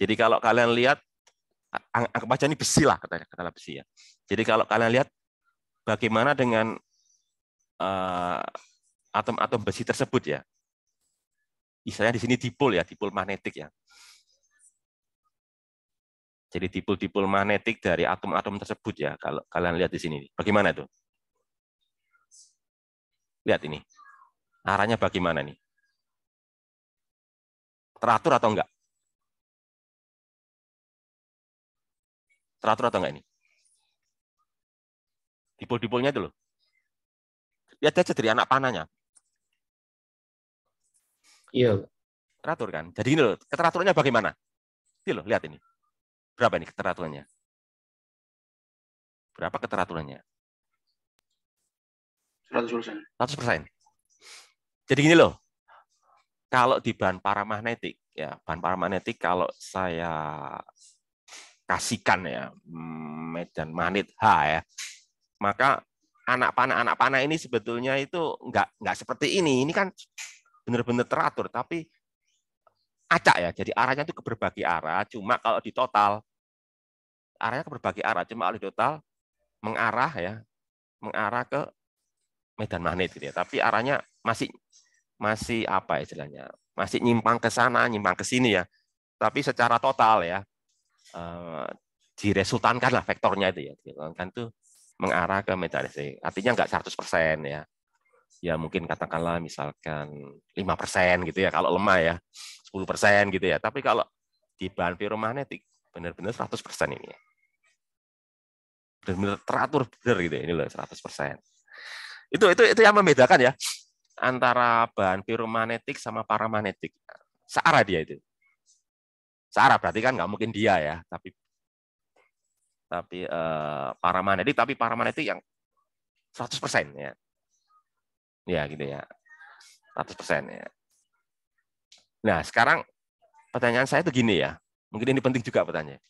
Jadi kalau kalian lihat, anggap aja ini besi lah, katakanlah besi ya. Jadi kalau kalian lihat bagaimana dengan atom-atom besi tersebut ya. Misalnya di sini dipol ya, dipol magnetik ya. Jadi dipol magnetik dari atom-atom tersebut ya. Kalau kalian lihat di sini, bagaimana itu? Lihat ini, arahnya bagaimana nih? Teratur atau enggak? Teratur atau enggak ini? Dipol-dipolnya itu loh. Lihat aja dari anak panahnya. Iya. Teratur kan? Jadi ini loh, keteraturannya bagaimana? Ini loh, lihat ini. Berapa ini keteraturannya? Berapa keteraturannya? 100%. 100%. Jadi gini loh, kalau di bahan paramagnetik, ya bahan paramagnetik kalau saya kasihkan ya medan magnet H ya, maka anak panah ini sebetulnya itu nggak seperti ini. Ini kan benar-benar teratur, tapi acak ya. Jadi arahnya itu ke berbagai arah. Cuma kalau di total arahnya ke berbagai arah. Cuma kalau di total mengarah ke medan magnet gitu ya. Tapi arahnya masih apa istilahnya? Masih nyimpang ke sana, nyimpang ke sini ya. Tapi secara total ya diresultankan lah vektornya itu ya. Kan itu mengarah ke medan magnet. Artinya nggak 100% ya. Ya mungkin katakanlah misalkan 5% gitu ya kalau lemah ya, 10% gitu ya. Tapi kalau di bahan feromagnetik benar-benar 100% ini ya. Benar-benar teratur benar gitu ya, ini loh 100%. Itu yang membedakan ya antara bahan feromagnetik sama paramagnetik. Searah dia itu. Searah berarti kan nggak mungkin dia ya, tapi paramagnetik yang 100% ya. Ya gitu ya, 100% ya. Nah sekarang pertanyaan saya itu gini ya, mungkin ini penting juga pertanyaan.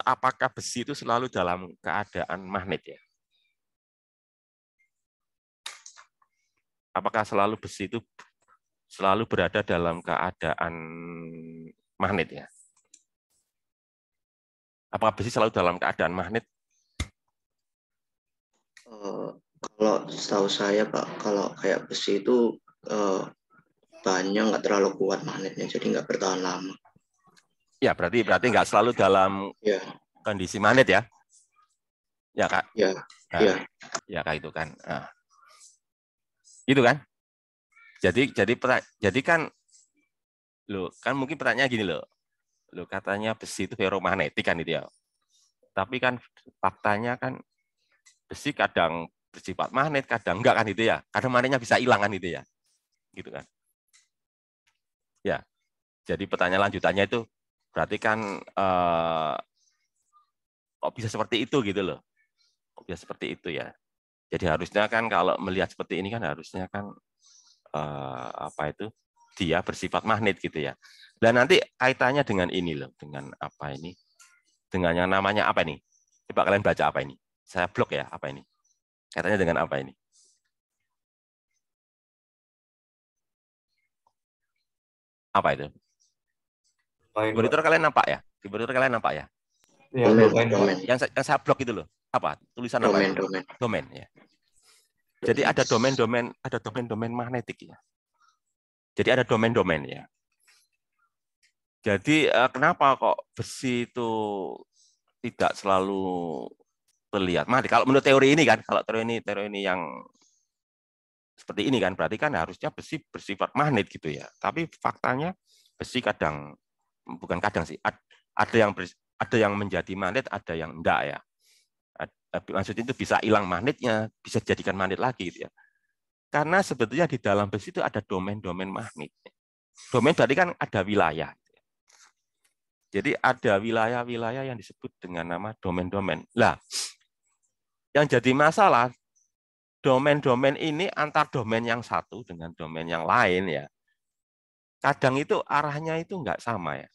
Apakah besi itu selalu dalam keadaan magnet ya? Apakah selalu besi itu selalu berada dalam keadaan magnet ya? Apakah besi selalu dalam keadaan magnet? Kalau setahu saya Pak, kalau kayak besi itu bahannya nggak terlalu kuat magnetnya, jadi nggak bertahan lama. Ya, berarti nggak selalu dalam kondisi magnet ya? Ya Kak. Ya, nah, ya Kak itu kan. Nah. Itu kan. Jadi kan lo kan mungkin pertanyaannya gini loh. Lo katanya besi itu ferromagnetik kan itu ya. Tapi kan faktanya kan besi kadang bersifat magnet, kadang enggak kan itu ya. Kadang magnetnya bisa hilang kan itu ya. Gitu kan. Ya. Jadi pertanyaan lanjutannya itu berarti kan kok bisa seperti itu gitu loh. Kok bisa seperti itu ya. Jadi harusnya kan kalau melihat seperti ini kan harusnya kan apa itu dia bersifat magnet gitu ya. Dan nanti kaitannya dengan ini loh, dengan apa ini? Dengan yang namanya apa ini? Coba kalian baca apa ini? Saya blok ya, apa ini? Kaitannya dengan apa ini? Apa itu? Di monitor kalian nampak ya? Di monitor kalian nampak ya? Domain. Yang saya blok itu loh. Apa? Tulisan apa? Domain ya. Jadi ada domain magnetik ya. Jadi ada domain ya. Jadi kenapa kok besi itu tidak selalu terlihat magnet? Kalau menurut teori ini kan, kalau teori ini yang seperti ini kan, berarti kan harusnya besi bersifat magnet gitu ya. Tapi faktanya besi bukan kadang sih, ada yang menjadi magnet, ada yang enggak ya. Maksudnya itu bisa hilang magnetnya, bisa dijadikan magnet lagi gitu ya. Karena sebetulnya di dalam besi itu ada domain-domain magnet. Domain berarti kan ada wilayah. Jadi ada wilayah-wilayah yang disebut dengan nama domain-domain. Lah, yang jadi masalah domain-domain ini antar domain yang satu dengan domain yang lain ya. Kadang itu arahnya itu enggak sama ya.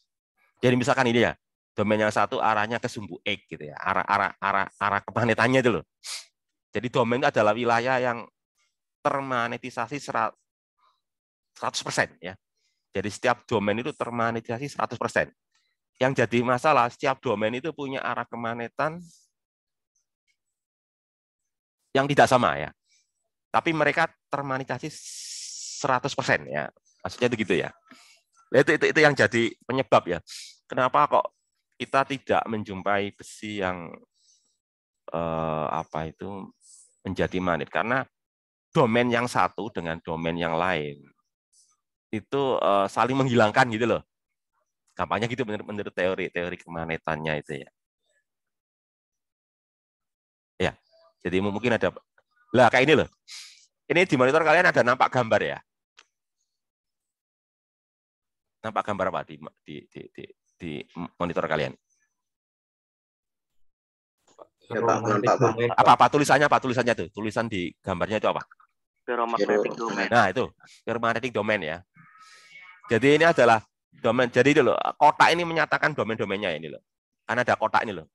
Jadi misalkan ini ya, domain yang satu arahnya ke sumbu X gitu ya, arah kemagnetannya itu loh. Jadi domain itu adalah wilayah yang termagnetisasi 100% ya. Jadi setiap domain itu termagnetisasi 100%. Yang jadi masalah setiap domain itu punya arah kemagnetan yang tidak sama ya. Tapi mereka termagnetisasi 100% ya. Maksudnya itu gitu ya. Itu yang jadi penyebab ya. Kenapa kok kita tidak menjumpai besi yang menjadi magnet? Karena domain yang satu dengan domain yang lain itu saling menghilangkan gitu loh. Gampangnya gitu menurut teori kemagnetannya itu ya. Ya, jadi mungkin ada lah kayak ini loh. Ini di monitor kalian ada nampak gambar ya? Nampak gambar apa di monitor kalian? Ya, Pak, nampak, Pak. Apa tulisannya tuh? Tulisan di gambarnya itu apa? Ferromagnetic domain. Nah, itu ferromagnetic domain ya. Jadi ini adalah domain. Jadi itu loh, kotak ini menyatakan domain-domainnya ini loh. Karena ada kotak ini loh.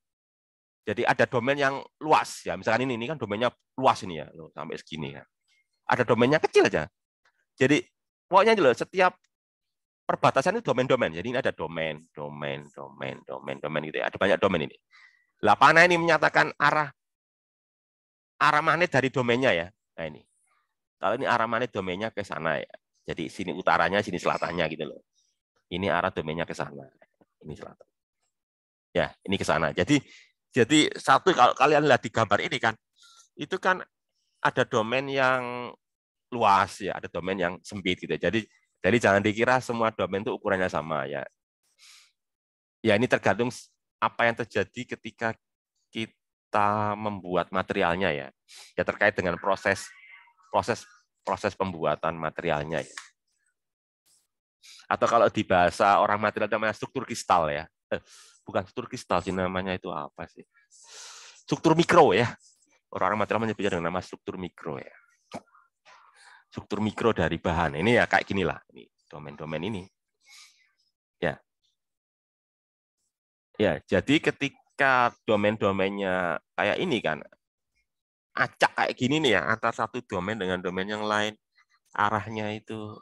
Jadi ada domain yang luas ya. Misalkan ini kan domainnya luas ini ya, loh, sampai segini ya. Ada domainnya kecil aja. Jadi pokoknya loh, setiap perbatasan itu domain-domain. Jadi ini ada domain gitu ya. Ada banyak domain ini. Lah panah ini menyatakan arah magnet dari domainnya ya. Nah ini. Kalau ini arah magnet domainnya ke sana ya. Jadi sini utaranya, sini selatannya gitu loh. Ini arah domainnya ke sana. Ini selatan. Ya, ini ke sana. Jadi satu kalau kalian lihat di gambar ini kan, itu kan ada domain yang luas ya, ada domain yang sempit gitu. Jadi jangan dikira semua domain itu ukurannya sama ya. Ya ini tergantung apa yang terjadi ketika kita membuat materialnya ya. Ya terkait dengan proses pembuatan materialnya ya. Atau kalau di bahasa orang material namanya struktur kristal ya. Bukan struktur kristal sih, namanya itu apa sih? Struktur mikro ya. Orang material menyebutnya dengan nama struktur mikro ya. Struktur mikro dari bahan. Ini ya kayak ginilah. Ini domain-domain ini. Ya. Ya, jadi ketika domain-domainnya kayak ini kan, acak kayak gini nih ya, antara satu domain dengan domain yang lain. arahnya itu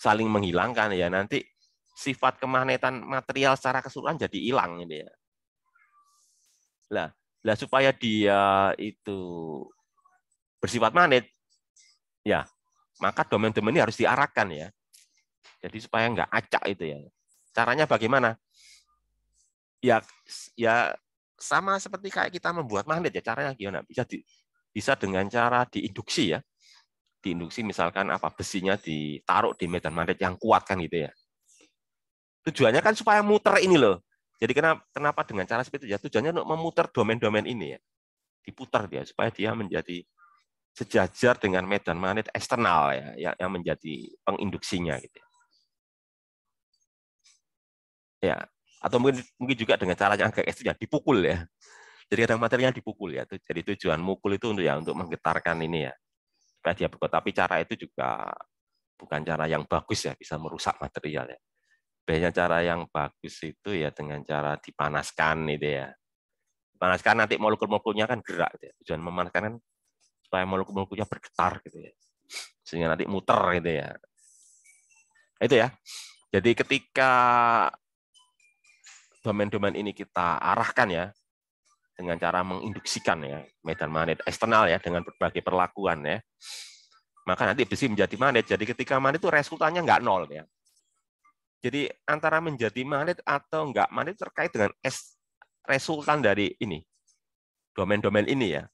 saling menghilangkan ya, nanti sifat kemagnetan material secara keseluruhan jadi hilang ini ya. Lah supaya dia itu bersifat magnet, ya maka domain-domain ini harus diarahkan ya. Jadi supaya nggak acak itu ya. Caranya bagaimana? Ya sama seperti kayak kita membuat magnet ya. Caranya gimana? Bisa dengan cara diinduksi ya. Diinduksi misalkan besinya ditaruh di medan magnet yang kuat kan gitu ya. Tujuannya kan supaya muter ini loh. Jadi kenapa dengan cara seperti itu ya? Tujuannya untuk memutar domain-domain ini ya. Diputar dia supaya dia menjadi sejajar dengan medan magnet eksternal ya, yang menjadi penginduksinya gitu. Ya, atau mungkin juga dengan cara yang agak ekstrim ya, dipukul ya. Jadi kadang materialnya dipukul ya. Jadi tujuan mukul itu untuk menggetarkan ini ya. Supaya dia berkuat. Tapi cara itu juga bukan cara yang bagus ya, bisa merusak material ya. Biasanya cara yang bagus itu ya dengan cara dipanaskan itu ya. Dipanaskan nanti molekul-molekulnya kan gerak gitu ya. Tujuan memanaskan kan supaya molekul-molekulnya bergetar gitu ya, sehingga nanti muter gitu ya. Itu ya. Jadi ketika domain-domain ini kita arahkan ya dengan cara menginduksikan ya medan magnet eksternal ya dengan berbagai perlakuan ya, maka nanti besi menjadi magnet. Jadi ketika magnet itu resultannya nggak nol ya. Jadi antara menjadi magnet atau nggak magnet terkait dengan resultan dari ini domain-domain ini ya.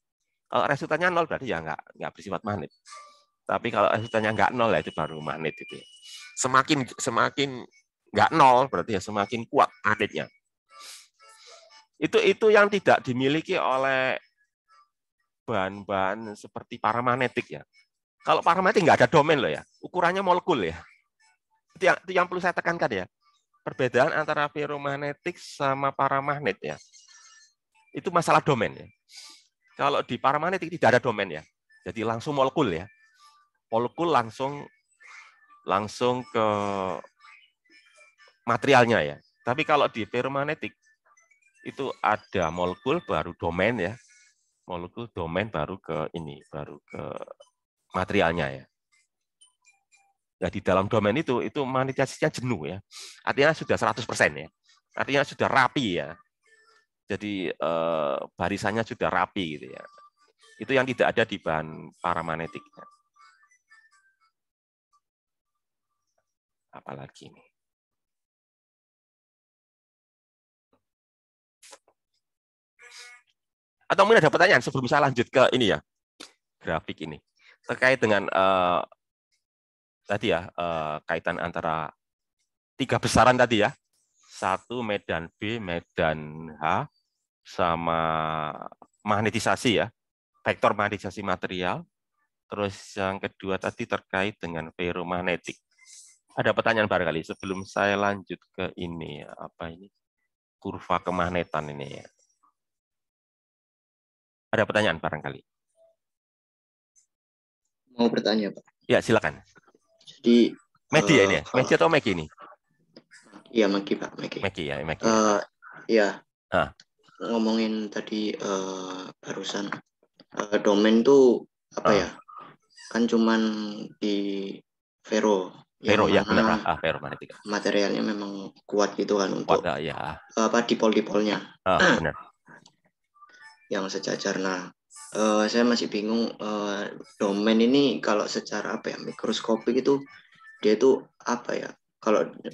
Kalau resultannya nol berarti ya nggak bersifat magnet. Tapi kalau resultannya nggak nol ya itu baru magnet itu. Semakin nggak nol berarti ya semakin kuat magnetnya. Itu yang tidak dimiliki oleh bahan-bahan seperti paramagnetik ya. Kalau paramagnetik nggak ada domain loh ya, ukurannya molekul ya. Itu yang perlu saya tekankan ya. Perbedaan antara ferromagnetik sama paramagnet ya. Itu masalah domain ya. Kalau di paramagnetik tidak ada domain ya. Jadi langsung molekul ya. Molekul langsung ke materialnya ya. Tapi kalau di ferromagnetik itu ada molekul baru domain ya. Molekul domain baru ke materialnya ya. Nah, di dalam domain itu magnetisasinya jenuh ya. Artinya sudah 100% ya. Artinya sudah rapi ya. Jadi barisannya sudah rapi gitu ya. Itu yang tidak ada di bahan paramagnetik. Apalagi ini. Atau mungkin ada pertanyaan sebelum saya lanjut ke ini ya, grafik ini terkait dengan tadi ya kaitan antara tiga besaran tadi ya, satu medan B, medan H, sama magnetisasi ya, vektor magnetisasi material. Terus yang kedua tadi terkait dengan ferromagnetik. Ada pertanyaan barangkali sebelum saya lanjut ke ini apa ini kurva kemagnetan ini ya. Ada pertanyaan barangkali? Mau bertanya, Pak? Ya, silakan. Jadi Megi ya ini ya? Megi atau Megi ini? Iya, Megi, Pak. Megi ya, Megi. Ya. Ngomongin tadi barusan domain tuh apa ya? Kan cuman di ferro ya benar ferromagnetik. Materialnya memang kuat gitu kan untuk ya. dipol-dipolnya. Benar. Yang sejajar. Nah, saya masih bingung domain ini kalau secara apa ya mikroskopik itu dia itu apa ya?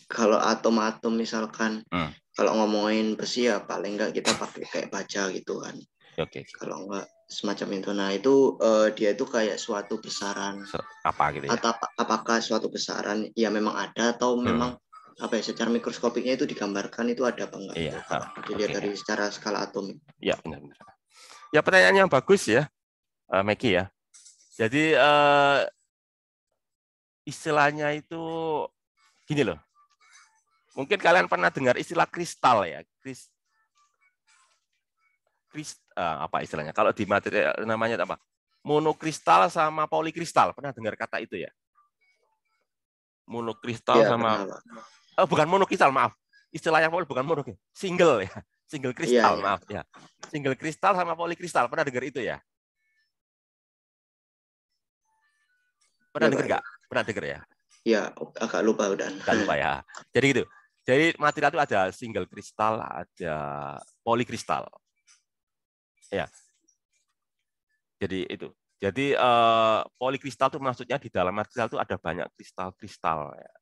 Kalau atom-atom misalkan kalau ngomongin besi ya paling enggak kita pakai kayak baja gitu kan. Oke. Kalau enggak semacam itu. Nah, itu dia itu kayak suatu besaran apa gitu ya? Atau apakah suatu besaran ya memang ada atau memang apa ya secara mikroskopiknya itu digambarkan itu ada apa enggak? Iya. Dilihat dari secara skala atom. Ya, benar. Ya, pertanyaan yang bagus ya, Megi ya. Jadi istilahnya itu gini loh. Mungkin kalian pernah dengar istilah kristal ya. Apa istilahnya? Kalau di materi namanya apa? Monokristal sama polikristal. Pernah dengar kata itu ya? Monokristal ya, sama bukan monokristal, maaf. Istilahnya bukan monokristal, single ya. Single kristal, maaf ya. Single kristal sama polikristal. Pernah dengar itu ya? Pernah dengar nggak? Pernah dengar ya? Ya, agak lupa udah. Agak lupa ya. Jadi gitu. Jadi material itu ada single kristal, ada polikristal. Ya. Jadi itu. Jadi polikristal itu maksudnya di dalam material itu ada banyak kristal-kristal. Ya.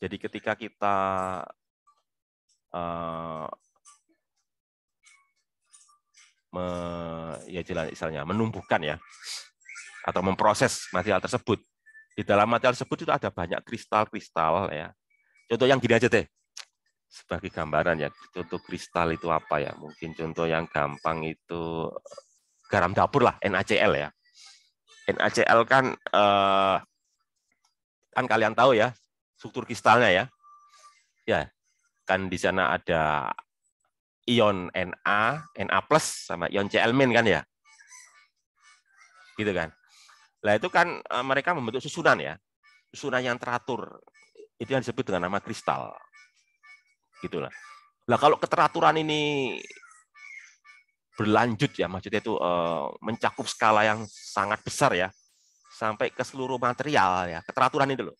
Jadi ketika kita ya jelas misalnya menumbuhkan ya atau memproses material tersebut, di dalam material tersebut itu ada banyak kristal-kristal ya. Contoh yang gini aja deh. Sebagai gambaran ya, contoh kristal itu apa ya? Mungkin contoh yang gampang itu garam dapur lah, NaCl ya. NaCl kan kalian tahu ya struktur kristalnya ya. Ya, kan di sana ada ion Na plus sama ion Cl- kan ya. Gitu kan. Nah, itu kan mereka membentuk susunan ya. Susunan yang teratur. Itu yang disebut dengan nama kristal. Gitulah. Nah, kalau keteraturan ini berlanjut ya, maksudnya itu mencakup skala yang sangat besar ya, sampai ke seluruh material ya, keteraturan itu loh,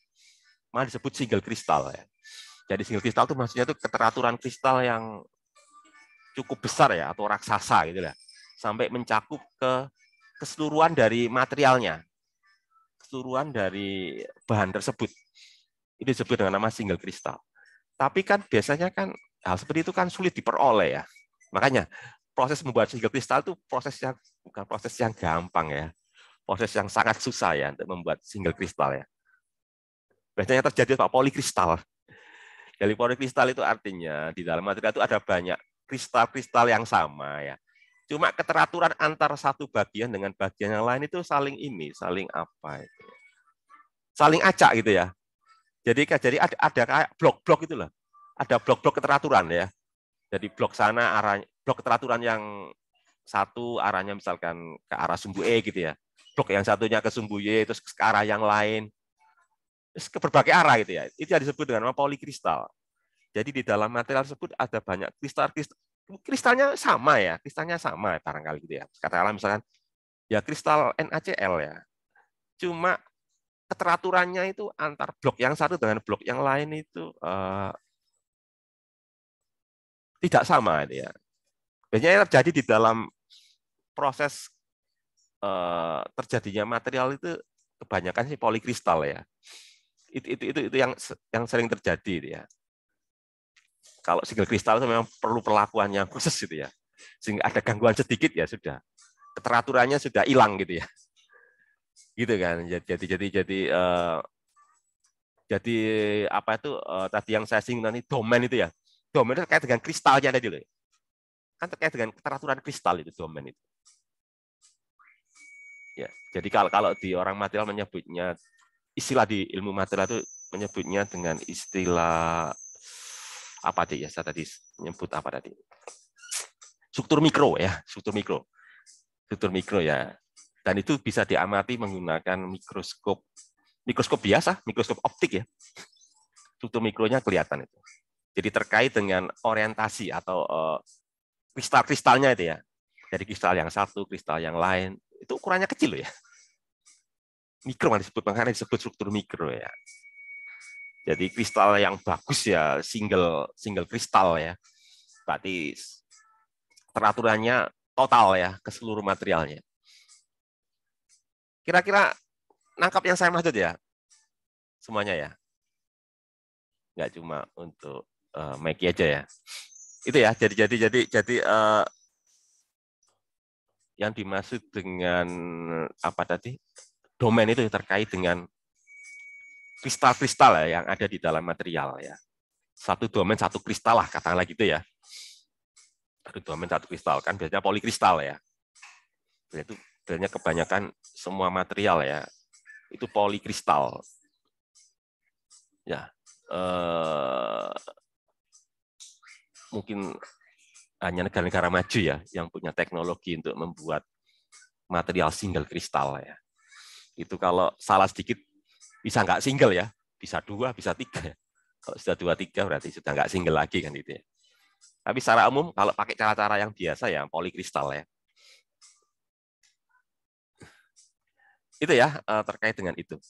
malah disebut single kristal ya. Jadi single kristal itu maksudnya itu keteraturan kristal yang cukup besar ya, atau raksasa gitu lah, sampai mencakup ke keseluruhan dari materialnya, keseluruhan dari bahan tersebut. Itu disebut dengan nama single kristal. Tapi kan biasanya kan hal seperti itu kan sulit diperoleh ya. Makanya proses membuat single kristal itu bukan proses yang gampang ya. Proses yang sangat susah ya untuk membuat single kristal ya. Biasanya terjadi polikristal. Jadi polikristal itu artinya di dalam material itu ada banyak kristal-kristal yang sama ya. Cuma keteraturan antara satu bagian dengan bagian yang lain itu saling apa itu. Saling acak gitu ya. Jadi ada kayak blok-blok itu loh. Ada blok-blok keteraturan ya. Jadi blok sana blok keteraturan yang satu arahnya misalkan ke arah sumbu E gitu ya. Blok yang satunya ke sumbu Y terus ke arah yang lain. Terus ke berbagai arah gitu ya. Itu yang disebut dengan polikristal. Jadi di dalam material tersebut ada banyak kristal-kristal. Kristalnya sama ya, barangkali gitu ya. Katakanlah misalkan ya kristal NaCl ya. Cuma keteraturannya itu antar blok yang satu dengan blok yang lain itu tidak sama ya. Biasanya terjadi di dalam proses terjadinya material itu kebanyakan sih polikristal ya. Itu yang sering terjadi ya. Kalau single kristal itu memang perlu perlakuan yang khusus gitu ya. Sehingga ada gangguan sedikit ya sudah. Keteraturannya sudah hilang gitu ya. Gitu kan. Jadi apa itu tadi yang saya singgung tadi domain itu ya. Domain itu terkait dengan kristalnya tadi loh. Kan terkait dengan keteraturan kristal itu domain itu. Ya, jadi kalau di orang material menyebutnya istilah di ilmu material itu menyebutnya dengan istilah apa tadi ya? Saya tadi menyebut apa tadi? Struktur mikro ya, struktur mikro ya. Dan itu bisa diamati menggunakan mikroskop biasa, mikroskop optik ya. Struktur mikronya kelihatan itu. Jadi terkait dengan orientasi atau kristal-kristalnya itu ya. Jadi kristal yang satu, kristal yang lain, itu ukurannya kecil loh ya. Mikro yang disebut, makanya disebut struktur mikro ya. Jadi kristal yang bagus ya single kristal ya. Berarti teraturannya total ya ke seluruh materialnya. Kira-kira nangkap yang saya maksud ya? Semuanya ya? Nggak cuma untuk Meki aja ya. Itu ya, jadi yang dimaksud dengan apa tadi? Domain itu terkait dengan kristal-kristal ya yang ada di dalam material ya. Satu domain satu kristal lah katakanlah gitu ya. Satu domain satu kristal kan biasanya polikristal ya. Itu biasanya kebanyakan semua material ya itu polikristal. Ya. Mungkin hanya negara-negara maju ya yang punya teknologi untuk membuat material single kristal ya. Itu kalau salah sedikit bisa nggak single ya, bisa 2, bisa 3. Kalau sudah 2, 3 berarti sudah nggak single lagi kan itu ya. Tapi secara umum kalau pakai cara-cara yang biasa ya polikristal ya. Itu ya terkait dengan itu.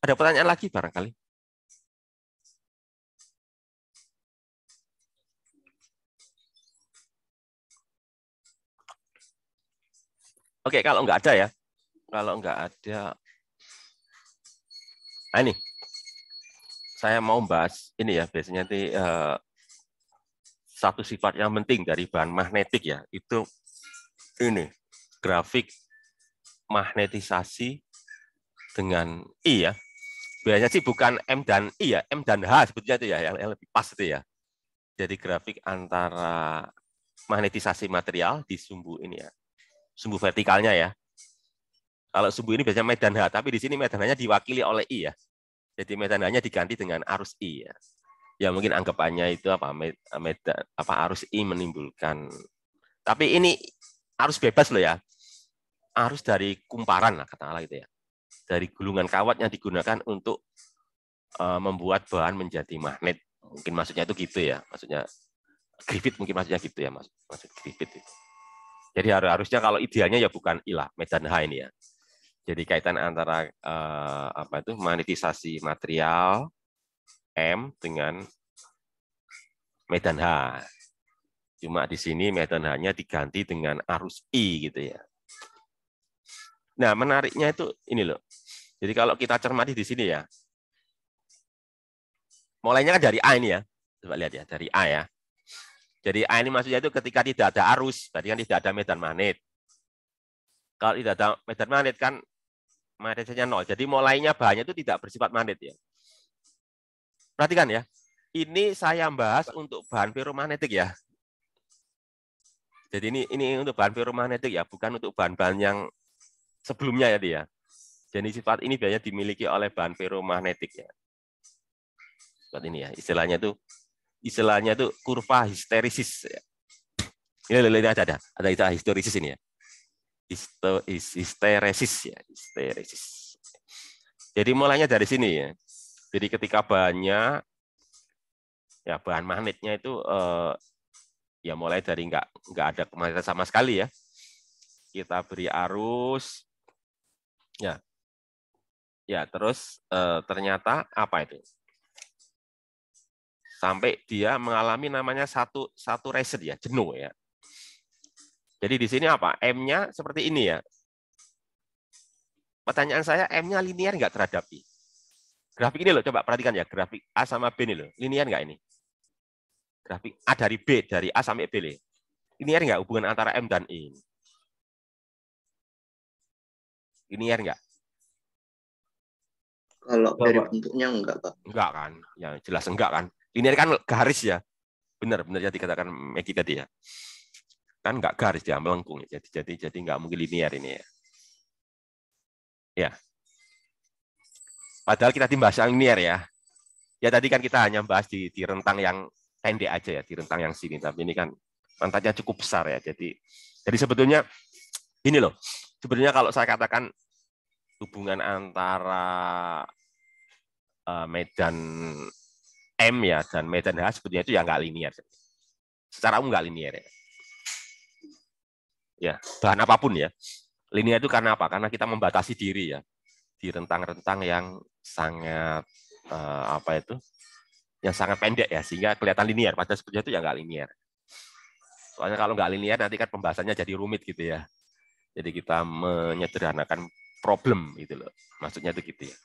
Ada pertanyaan lagi barangkali? Oke, kalau nggak ada ya. Kalau nggak ada, nah ini saya mau bahas ini ya. Biasanya nanti satu sifat yang penting dari bahan magnetik ya, itu ini grafik magnetisasi dengan I ya. Biasanya sih bukan M dan I ya, M dan H sebetulnya itu ya, yang lebih pas itu ya. Jadi grafik antara magnetisasi material di sumbu ini ya, sumbu vertikalnya ya. Kalau sumbu ini biasanya medan H, tapi di sini medan H-nya diwakili oleh I ya. Jadi medan H-nya diganti dengan arus I ya. Ya mungkin anggapannya itu arus I menimbulkan. Tapi ini arus bebas loh ya. Arus dari kumparan lah katakanlah gitu ya. Dari gulungan kawat yang digunakan untuk membuat bahan menjadi magnet. Mungkin maksudnya itu gitu ya. Maksudnya Griffith mungkin maksudnya gitu ya, maksud Griffith itu. Jadi harusnya kalau idealnya ya bukan I lah, medan H ini ya. Jadi kaitan antara magnetisasi material M dengan medan H. Cuma di sini medan H-nya diganti dengan arus I gitu ya. Nah, menariknya itu ini loh. Jadi kalau kita cermati di sini ya. Mulainya kan dari A ini ya. Coba lihat ya, dari A ya. Jadi A ini maksudnya itu ketika tidak ada arus, berarti kan tidak ada medan magnet. Kalau tidak ada medan magnet kan magnetisasinya 0. Jadi mulainya bahannya itu tidak bersifat magnet ya. Perhatikan ya. Ini saya bahas untuk bahan ferromagnetik ya. Jadi ini untuk bahan ferromagnetik ya, bukan untuk bahan-bahan yang sebelumnya ya dia. Jadi sifat ini biasanya dimiliki oleh bahan ferromagnetik ya. Sifat ini ya, istilahnya itu kurva histerisis ya. Ini ada histerisis ini ya. Histeresis ya, histeresis. Jadi mulainya dari sini ya. Jadi ketika bahannya ya bahan magnetnya itu ya mulai dari nggak ada kemagnetan sama sekali ya. Kita beri arus ya. Ya, terus ternyata apa itu? Sampai dia mengalami namanya satu reset ya, jenuh ya. Jadi di sini apa? M-nya seperti ini ya. Pertanyaan saya, M-nya linear nggak terhadap I? Grafik ini loh, coba perhatikan ya, grafik A sama B ini loh, linear nggak ini? Grafik A dari B, dari A sampai B. Linear nggak hubungan antara M dan I? Linear nggak? Kalau dari bentuknya enggak, Pak. Enggak kan? Ya jelas enggak kan? Linear kan garis ya. Benar ya dikatakan Maggie tadi ya. Kan enggak garis ya, melengkung. Jadi enggak mungkin linear ini ya. Ya. Padahal kita dibahas yang linear ya. Ya tadi kan kita hanya bahas di rentang yang pendek aja ya, di rentang yang sini. Tapi ini kan rentangnya cukup besar ya. Jadi sebetulnya ini loh. Sebenarnya kalau saya katakan hubungan antara medan M ya dan medan H sebetulnya itu ya nggak linear. Secara umum nggak linear ya. Ya, bahan apapun ya. Linear itu karena apa? Karena kita membatasi diri ya di rentang-rentang yang sangat yang sangat pendek ya, sehingga kelihatan linear. Padahal sebetulnya itu ya nggak linear. Soalnya kalau nggak linear nanti kan pembahasannya jadi rumit gitu ya. Jadi kita menyederhanakan problem gitu loh. Maksudnya itu gitu ya.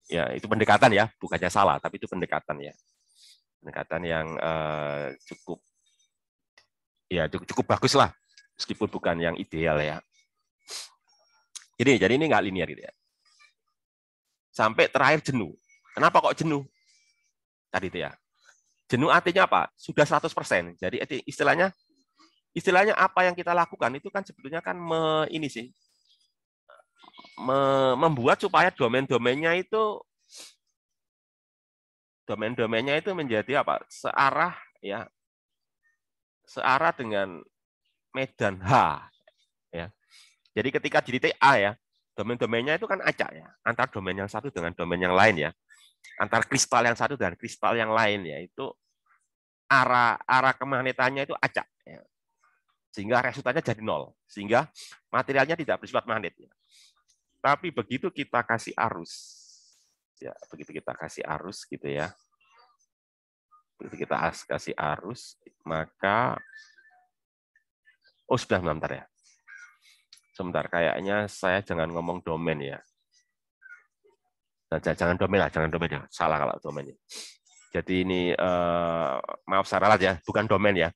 Ya, itu pendekatan ya, bukannya salah, tapi itu pendekatan ya. Pendekatan yang cukup bagus lah, meskipun bukan yang ideal ya. Jadi ini nggak linear gitu ya. Sampai terakhir jenuh. Kenapa kok jenuh? Tadi itu ya. Jenuh artinya apa? Sudah 100%. Jadi istilahnya apa yang kita lakukan itu kan sebetulnya kan membuat supaya domain-domainnya itu menjadi apa? Searah ya. Searah dengan medan H ya. Jadi ketika di titik A ya, domain-domainnya itu kan acak ya, antara domain yang satu dengan domain yang lain ya. Antara kristal yang satu dengan kristal yang lain ya, itu arah kemagnetannya itu acak ya. Sehingga resultannya jadi 0, sehingga materialnya tidak bersifat magnet ya. Tapi begitu kita kasih arus, ya begitu kita kasih arus gitu ya, begitu kita kasih arus, maka sebentar ya. Sebentar, kayaknya saya jangan ngomong domain ya. Nah, jangan domain lah, jangan domain ya. Salah kalau domain. Jadi ini maaf saya ralat ya, bukan domain ya,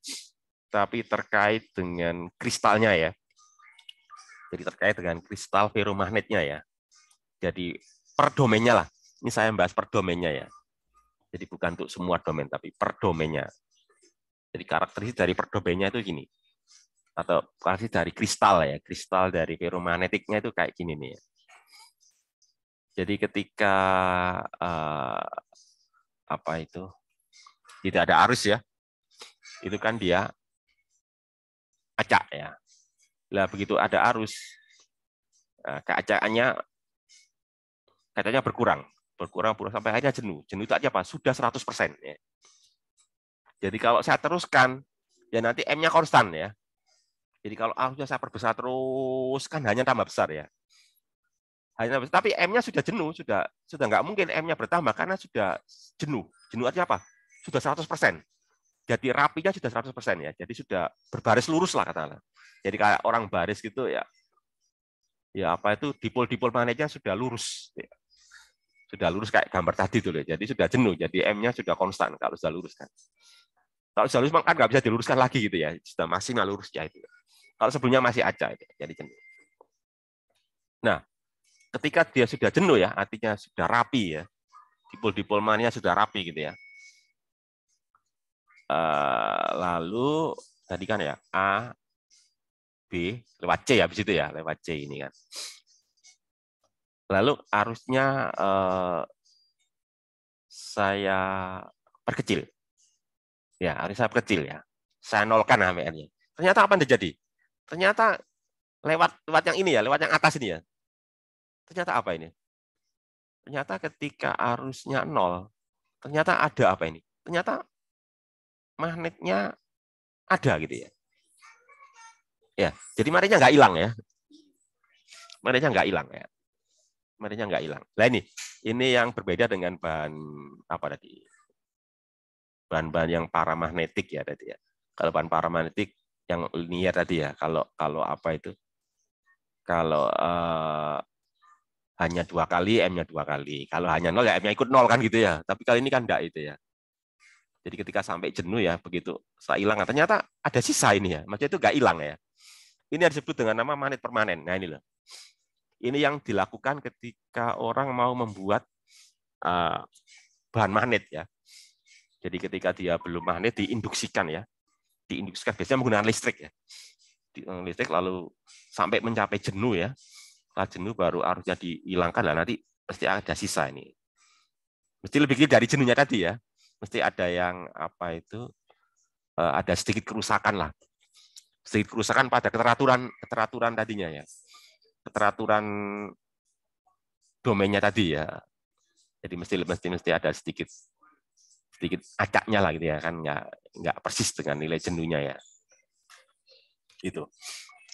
tapi terkait dengan kristalnya ya. Jadi terkait dengan kristal feromagnetnya ya. Jadi per domainnya lah. Ini saya bahas per domainnya ya. Jadi bukan untuk semua domain, tapi per domainnya. Jadi karakteristik dari per domainnya itu gini. Atau karakteristik dari kristal ya. Kristal dari feromagnetiknya itu kayak gini nih ya. Jadi ketika apa itu tidak ada arus ya, itu kan dia acak ya. Lah begitu ada arus, keacakannya berkurang sampai akhirnya jenuh. Jenuh itu aja apa? Sudah 100%. Ya. Jadi kalau saya teruskan, ya nanti M-nya konstan ya. Jadi kalau arusnya saya perbesar terus kan hanya tambah besar ya. Tapi M-nya sudah jenuh, sudah nggak mungkin M-nya bertambah karena sudah jenuh. Jenuh artinya apa? Sudah 100%. Jadi rapinya sudah 100% ya. Jadi sudah berbaris lurus lah katakanlah. Jadi kayak orang baris gitu ya. Ya apa itu dipol magnetnya sudah lurus. Ya. Sudah lurus kayak gambar tadi tuh. Ya. Jadi sudah jenuh. Jadi M-nya sudah konstan kalau sudah lurus kan. Kalau sudah lurus kan nggak bisa diluruskan lagi gitu ya. Sudah maksimal lurus ya itu. Kalau sebelumnya masih acak itu. Jadi jenuh. Nah, ketika dia sudah jenuh ya, artinya sudah rapi ya. Dipol magnetnya sudah rapi gitu ya. Lalu tadi kan ya A, B, lewat C ya, habis itu ya, lewat C ini kan. Lalu arusnya saya perkecil. Ya, arus saya perkecil ya. Saya nolkan HMN-nya. Ternyata apa yang terjadi? Ternyata lewat yang ini ya, lewat yang atas ini ya. Ternyata apa ini? Ternyata ketika arusnya 0, ternyata ada apa ini? Ternyata magnetnya ada gitu ya. Ya, jadi magnetnya nggak hilang ya. Magnetnya nggak hilang ya. Magnetnya nggak hilang. Nah ini yang berbeda dengan bahan apa tadi? Bahan-bahan yang paramagnetik ya tadi ya. Kalau bahan paramagnetik yang linear tadi ya. Kalau apa itu? Kalau hanya 2 kali, M-nya 2 kali. Kalau hanya 0 ya M-nya ikut 0 kan gitu ya. Tapi kali ini kan enggak itu ya. Jadi ketika sampai jenuh ya, begitu saya hilang, ternyata ada sisa ini ya. Maksudnya itu nggak hilang ya. Ini disebut dengan nama magnet permanen. Nah ini loh. Ini yang dilakukan ketika orang mau membuat bahan magnet ya. Jadi ketika dia belum magnet diinduksikan ya. Diinduksikan biasanya menggunakan listrik ya. Listrik lalu sampai mencapai jenuh ya. Setelah jenuh baru arusnya dihilangkan lah, nanti pasti ada sisa ini. Mesti lebih kecil dari jenuhnya tadi ya. Mesti ada yang apa itu ada sedikit kerusakan lah. Sedikit kerusakan pada keteraturan tadinya ya. Keteraturan domainnya tadi ya. Jadi mesti ada sedikit acaknya lah gitu ya, kan nggak persis dengan nilai jenuhnya ya. Itu.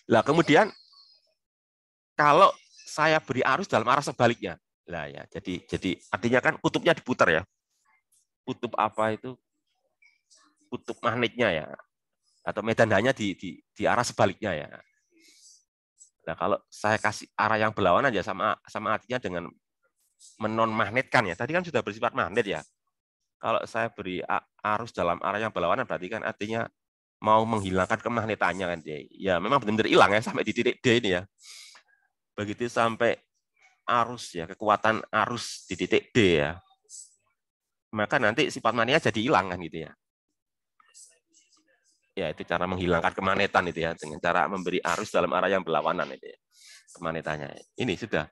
Lah kemudian kalau saya beri arus dalam arah sebaliknya. Lah ya, jadi artinya kan kutubnya diputar ya. Kutub apa itu? Kutub magnetnya ya. Atau medan hanya di arah sebaliknya ya. Nah, kalau saya kasih arah yang berlawanan ya sama artinya dengan menonmagnetkan ya. Tadi kan sudah bersifat magnet ya. Kalau saya beri arus dalam arah yang berlawanan berarti kan artinya mau menghilangkan kemagnetannya kan dia. Ya memang benar-benar hilang ya sampai di titik D ini ya. Begitu sampai arus ya, kekuatan arus di titik D ya. Maka nanti sifat magnetnya jadi hilang kan gitu ya. Ya, itu cara menghilangkan kemagnetan itu ya, dengan cara memberi arus dalam arah yang berlawanan itu ya. Kemagnetannya. Ini sudah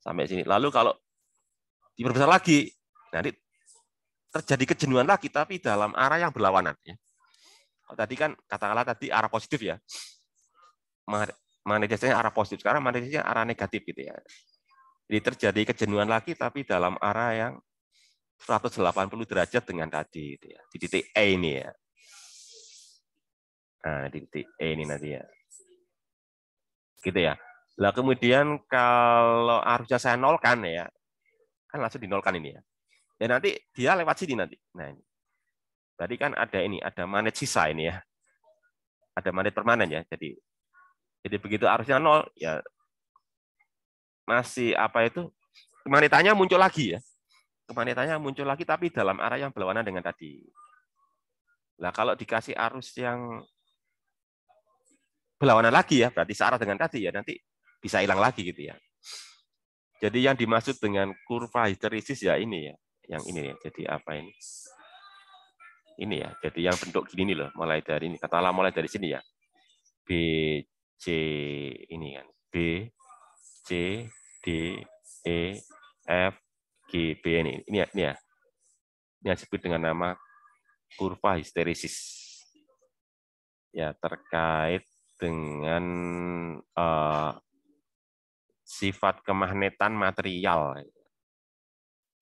sampai sini. Lalu kalau diperbesar lagi, nanti terjadi kejenuhan lagi tapi dalam arah yang berlawanan ya. Kalau tadi kan katakanlah tadi arah positif ya. Magnetisnya arah positif, sekarang magnetisnya arah negatif gitu ya. Jadi terjadi kejenuhan lagi tapi dalam arah yang 180 derajat dengan tadi gitu ya. Di titik E ini ya. Nah, di titik E ini nanti ya. Gitu ya. Lah kemudian kalau arusnya saya nolkan ya, kan langsung dinolkan ini ya. Dan nanti dia lewat sini nanti. Nah, ini. Tadi kan ada ini, ada magnet sisa ini ya. Ada magnet permanen ya. Jadi begitu arusnya nol ya masih apa itu? Kemagnetannya muncul lagi ya. Kemagnetannya muncul lagi tapi dalam arah yang berlawanan dengan tadi. Nah, kalau dikasih arus yang berlawanan lagi ya, berarti searah dengan tadi ya, nanti bisa hilang lagi gitu ya. Jadi yang dimaksud dengan kurva histeresis ya ini ya, yang ini ya. Jadi apa ini? Ini ya, jadi yang bentuk gini loh, mulai dari ini, katakanlah mulai dari sini ya. B, C, ini kan. B, C, D, E, F, G, B ini ya. Ini yang disebut dengan nama kurva histeresis. Ya, terkait dengan sifat kemagnetan material.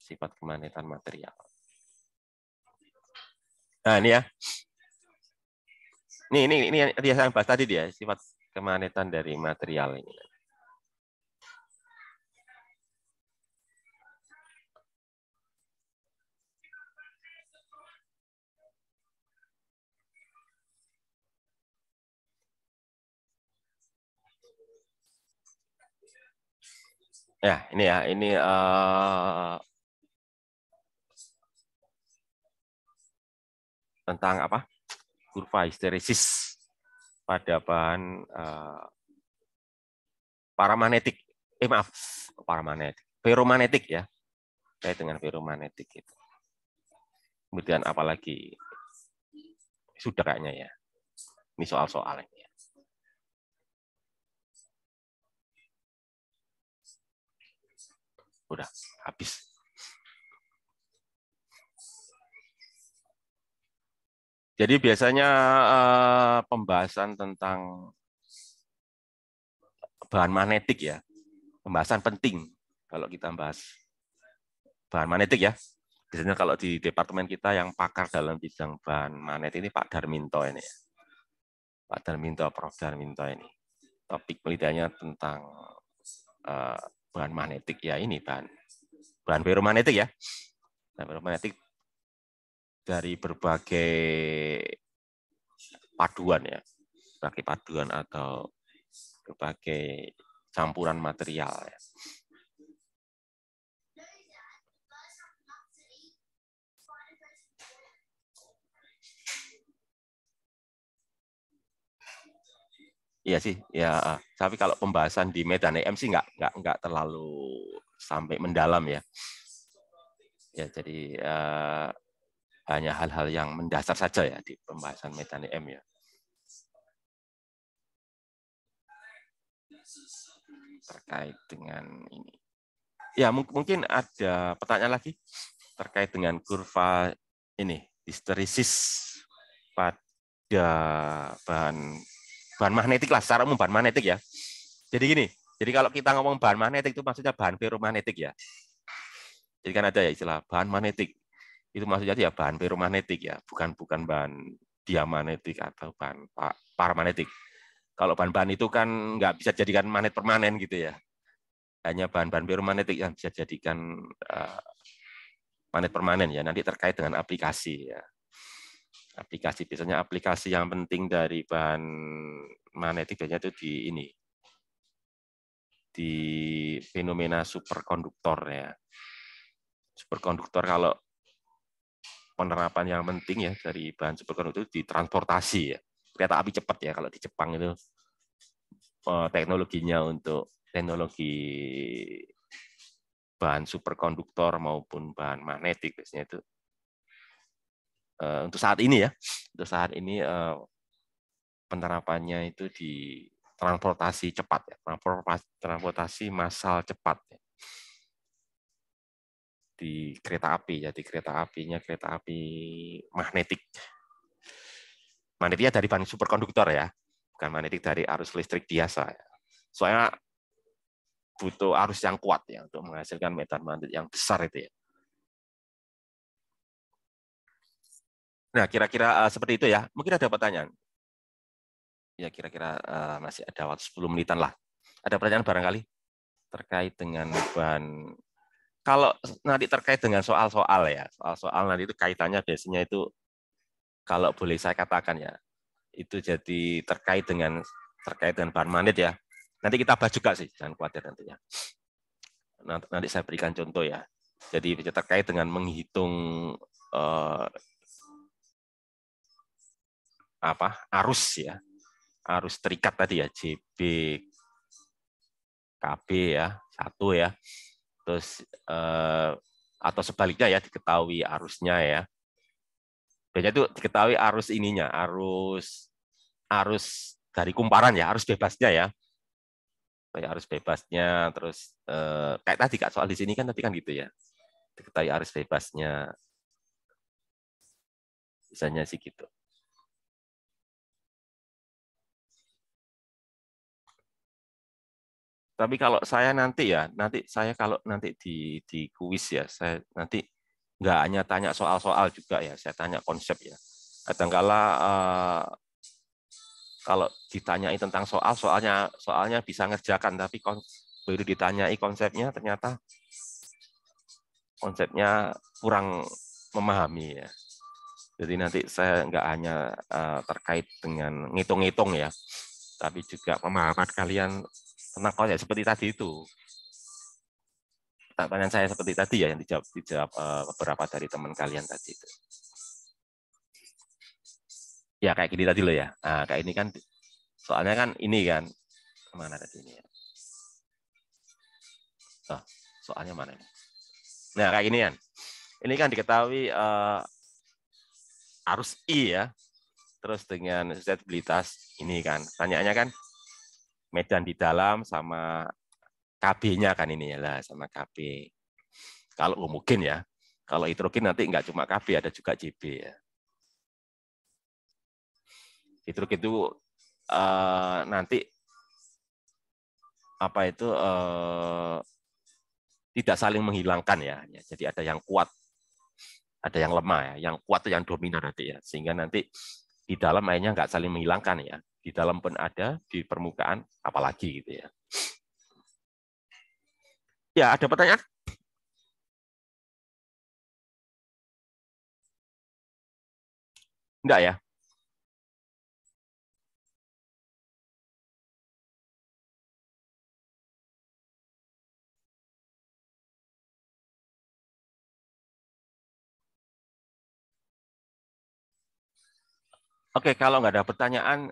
Sifat kemagnetan material. Nah, ini ya. Ini yang saya bahas tadi dia, sifat kemagnetan dari material ini. Ya, ini tentang apa? Kurva histeresis pada bahan paramagnetik. Paramagnetik. Ferromagnetik ya. Kait dengan ferromagnetik itu. Kemudian apalagi sudah kayaknya ya. Ini soal-soal ini. Udah habis. Jadi biasanya pembahasan tentang bahan magnetik ya, pembahasan penting kalau kita bahas bahan magnetik ya. Biasanya kalau di departemen kita yang pakar dalam bidang bahan magnetik ini Pak Darminto ini ya. Pak Darminto, Prof. Darminto ini. Topik penelitiannya tentang bahan magnetik ya ini bahan ferromagnetik ya. Bahan ferromagnetik dari berbagai paduan ya, berbagai paduan atau berbagai campuran material ya. Iya sih, ya. Tapi kalau pembahasan di Medan EM sih nggak terlalu sampai mendalam ya. Ya jadi hanya hal-hal yang mendasar saja ya di pembahasan Medan EM ya. Terkait dengan ini. Ya mungkin ada pertanyaan lagi terkait dengan kurva ini histeresis pada bahan magnetik lah, secara umum bahan magnetik ya. Jadi gini, jadi kalau kita ngomong bahan magnetik itu maksudnya bahan ferromagnetik ya. Jadi kan ada ya istilah bahan magnetik. Itu maksudnya ya bahan ferromagnetik ya, bukan bahan diamagnetik atau bahan paramagnetik. Kalau bahan-bahan itu kan nggak bisa jadikan magnet permanen gitu ya. Hanya bahan-bahan ferromagnetik yang bisa jadikan magnet permanen ya, nanti terkait dengan aplikasi ya. Aplikasi biasanya aplikasi yang penting dari bahan magnetik biasanya itu di fenomena superkonduktor ya. Superkonduktor kalau penerapan yang penting ya dari bahan superkonduktor itu di transportasi ya. Kereta api cepat ya kalau di Jepang itu teknologinya untuk teknologi bahan superkonduktor maupun bahan magnetik biasanya itu untuk saat ini ya, untuk saat ini penerapannya itu di transportasi cepat ya, transportasi massal cepat ya. Di kereta api, jadi kereta apinya kereta api magnetik. Magnetiknya dari bahan superkonduktor ya, bukan magnetik dari arus listrik biasa ya. Soalnya butuh arus yang kuat ya untuk menghasilkan medan magnet yang besar itu ya. Nah, kira-kira seperti itu ya. Mungkin ada pertanyaan. Ya, kira-kira masih ada waktu 10 menitan lah. Ada pertanyaan barangkali terkait dengan bahan. Kalau nanti terkait dengan soal-soal ya, soal-soal nanti itu kaitannya biasanya itu, kalau boleh saya katakan ya, itu jadi terkait dengan bahan magnet ya. Nanti kita bahas juga sih, jangan khawatir nantinya. Nanti saya berikan contoh ya. Jadi terkait dengan menghitung arus ya, arus terikat tadi ya, JB KB ya, 1 ya. Terus atau sebaliknya ya, diketahui arusnya ya. Biasanya itu diketahui arus ininya, arus dari kumparan ya, arus bebasnya ya. Kayak arus bebasnya, terus kayak tadi Kak, soal di sini kan tadi kan gitu ya. Diketahui arus bebasnya. Misalnya sih gitu. Tapi kalau saya nanti ya, kalau nanti di kuis ya, saya nanti nggak hanya tanya soal-soal juga ya, saya tanya konsep ya. Kadangkala kalau ditanyai tentang soalnya bisa ngerjakan, tapi baru ditanyai konsepnya, ternyata konsepnya kurang memahami ya. Jadi nanti saya nggak hanya terkait dengan ngitung-ngitung ya, tapi juga pemahaman kalian tentang konsep seperti tadi itu. Pertanyaan saya seperti tadi ya, yang dijawab beberapa dari teman kalian tadi itu. Ya kayak gini tadi loh ya. Nah, kayak ini kan, soalnya kan ini kan, kemana tadi ini ya? Oh, soalnya mana ini? Nah kayak gini kan. Ini kan diketahui arus I ya. Terus dengan susceptibilitas ini kan. Tanyaannya kan medan di dalam sama KB-nya kan ini ya lah, sama KB. Kalau mungkin ya, kalau hidrogen nanti nggak cuma KB, ada juga JB ya. Hidrogen itu nanti tidak saling menghilangkan ya. Jadi ada yang kuat, ada yang lemah ya. Yang kuat itu yang dominan nanti ya. Sehingga nanti di dalam airnya nggak saling menghilangkan ya. Di dalam pun ada, di permukaan apalagi gitu ya. Ya, ada pertanyaan? Enggak ya? Oke, kalau nggak ada pertanyaan,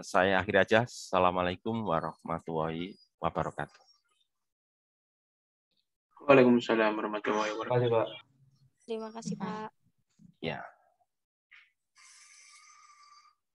saya akhiri aja. Assalamualaikum warahmatullahi wabarakatuh. Waalaikumsalam warahmatullahi wabarakatuh. Terima kasih, Pak. Terima kasih, Pak. Ya.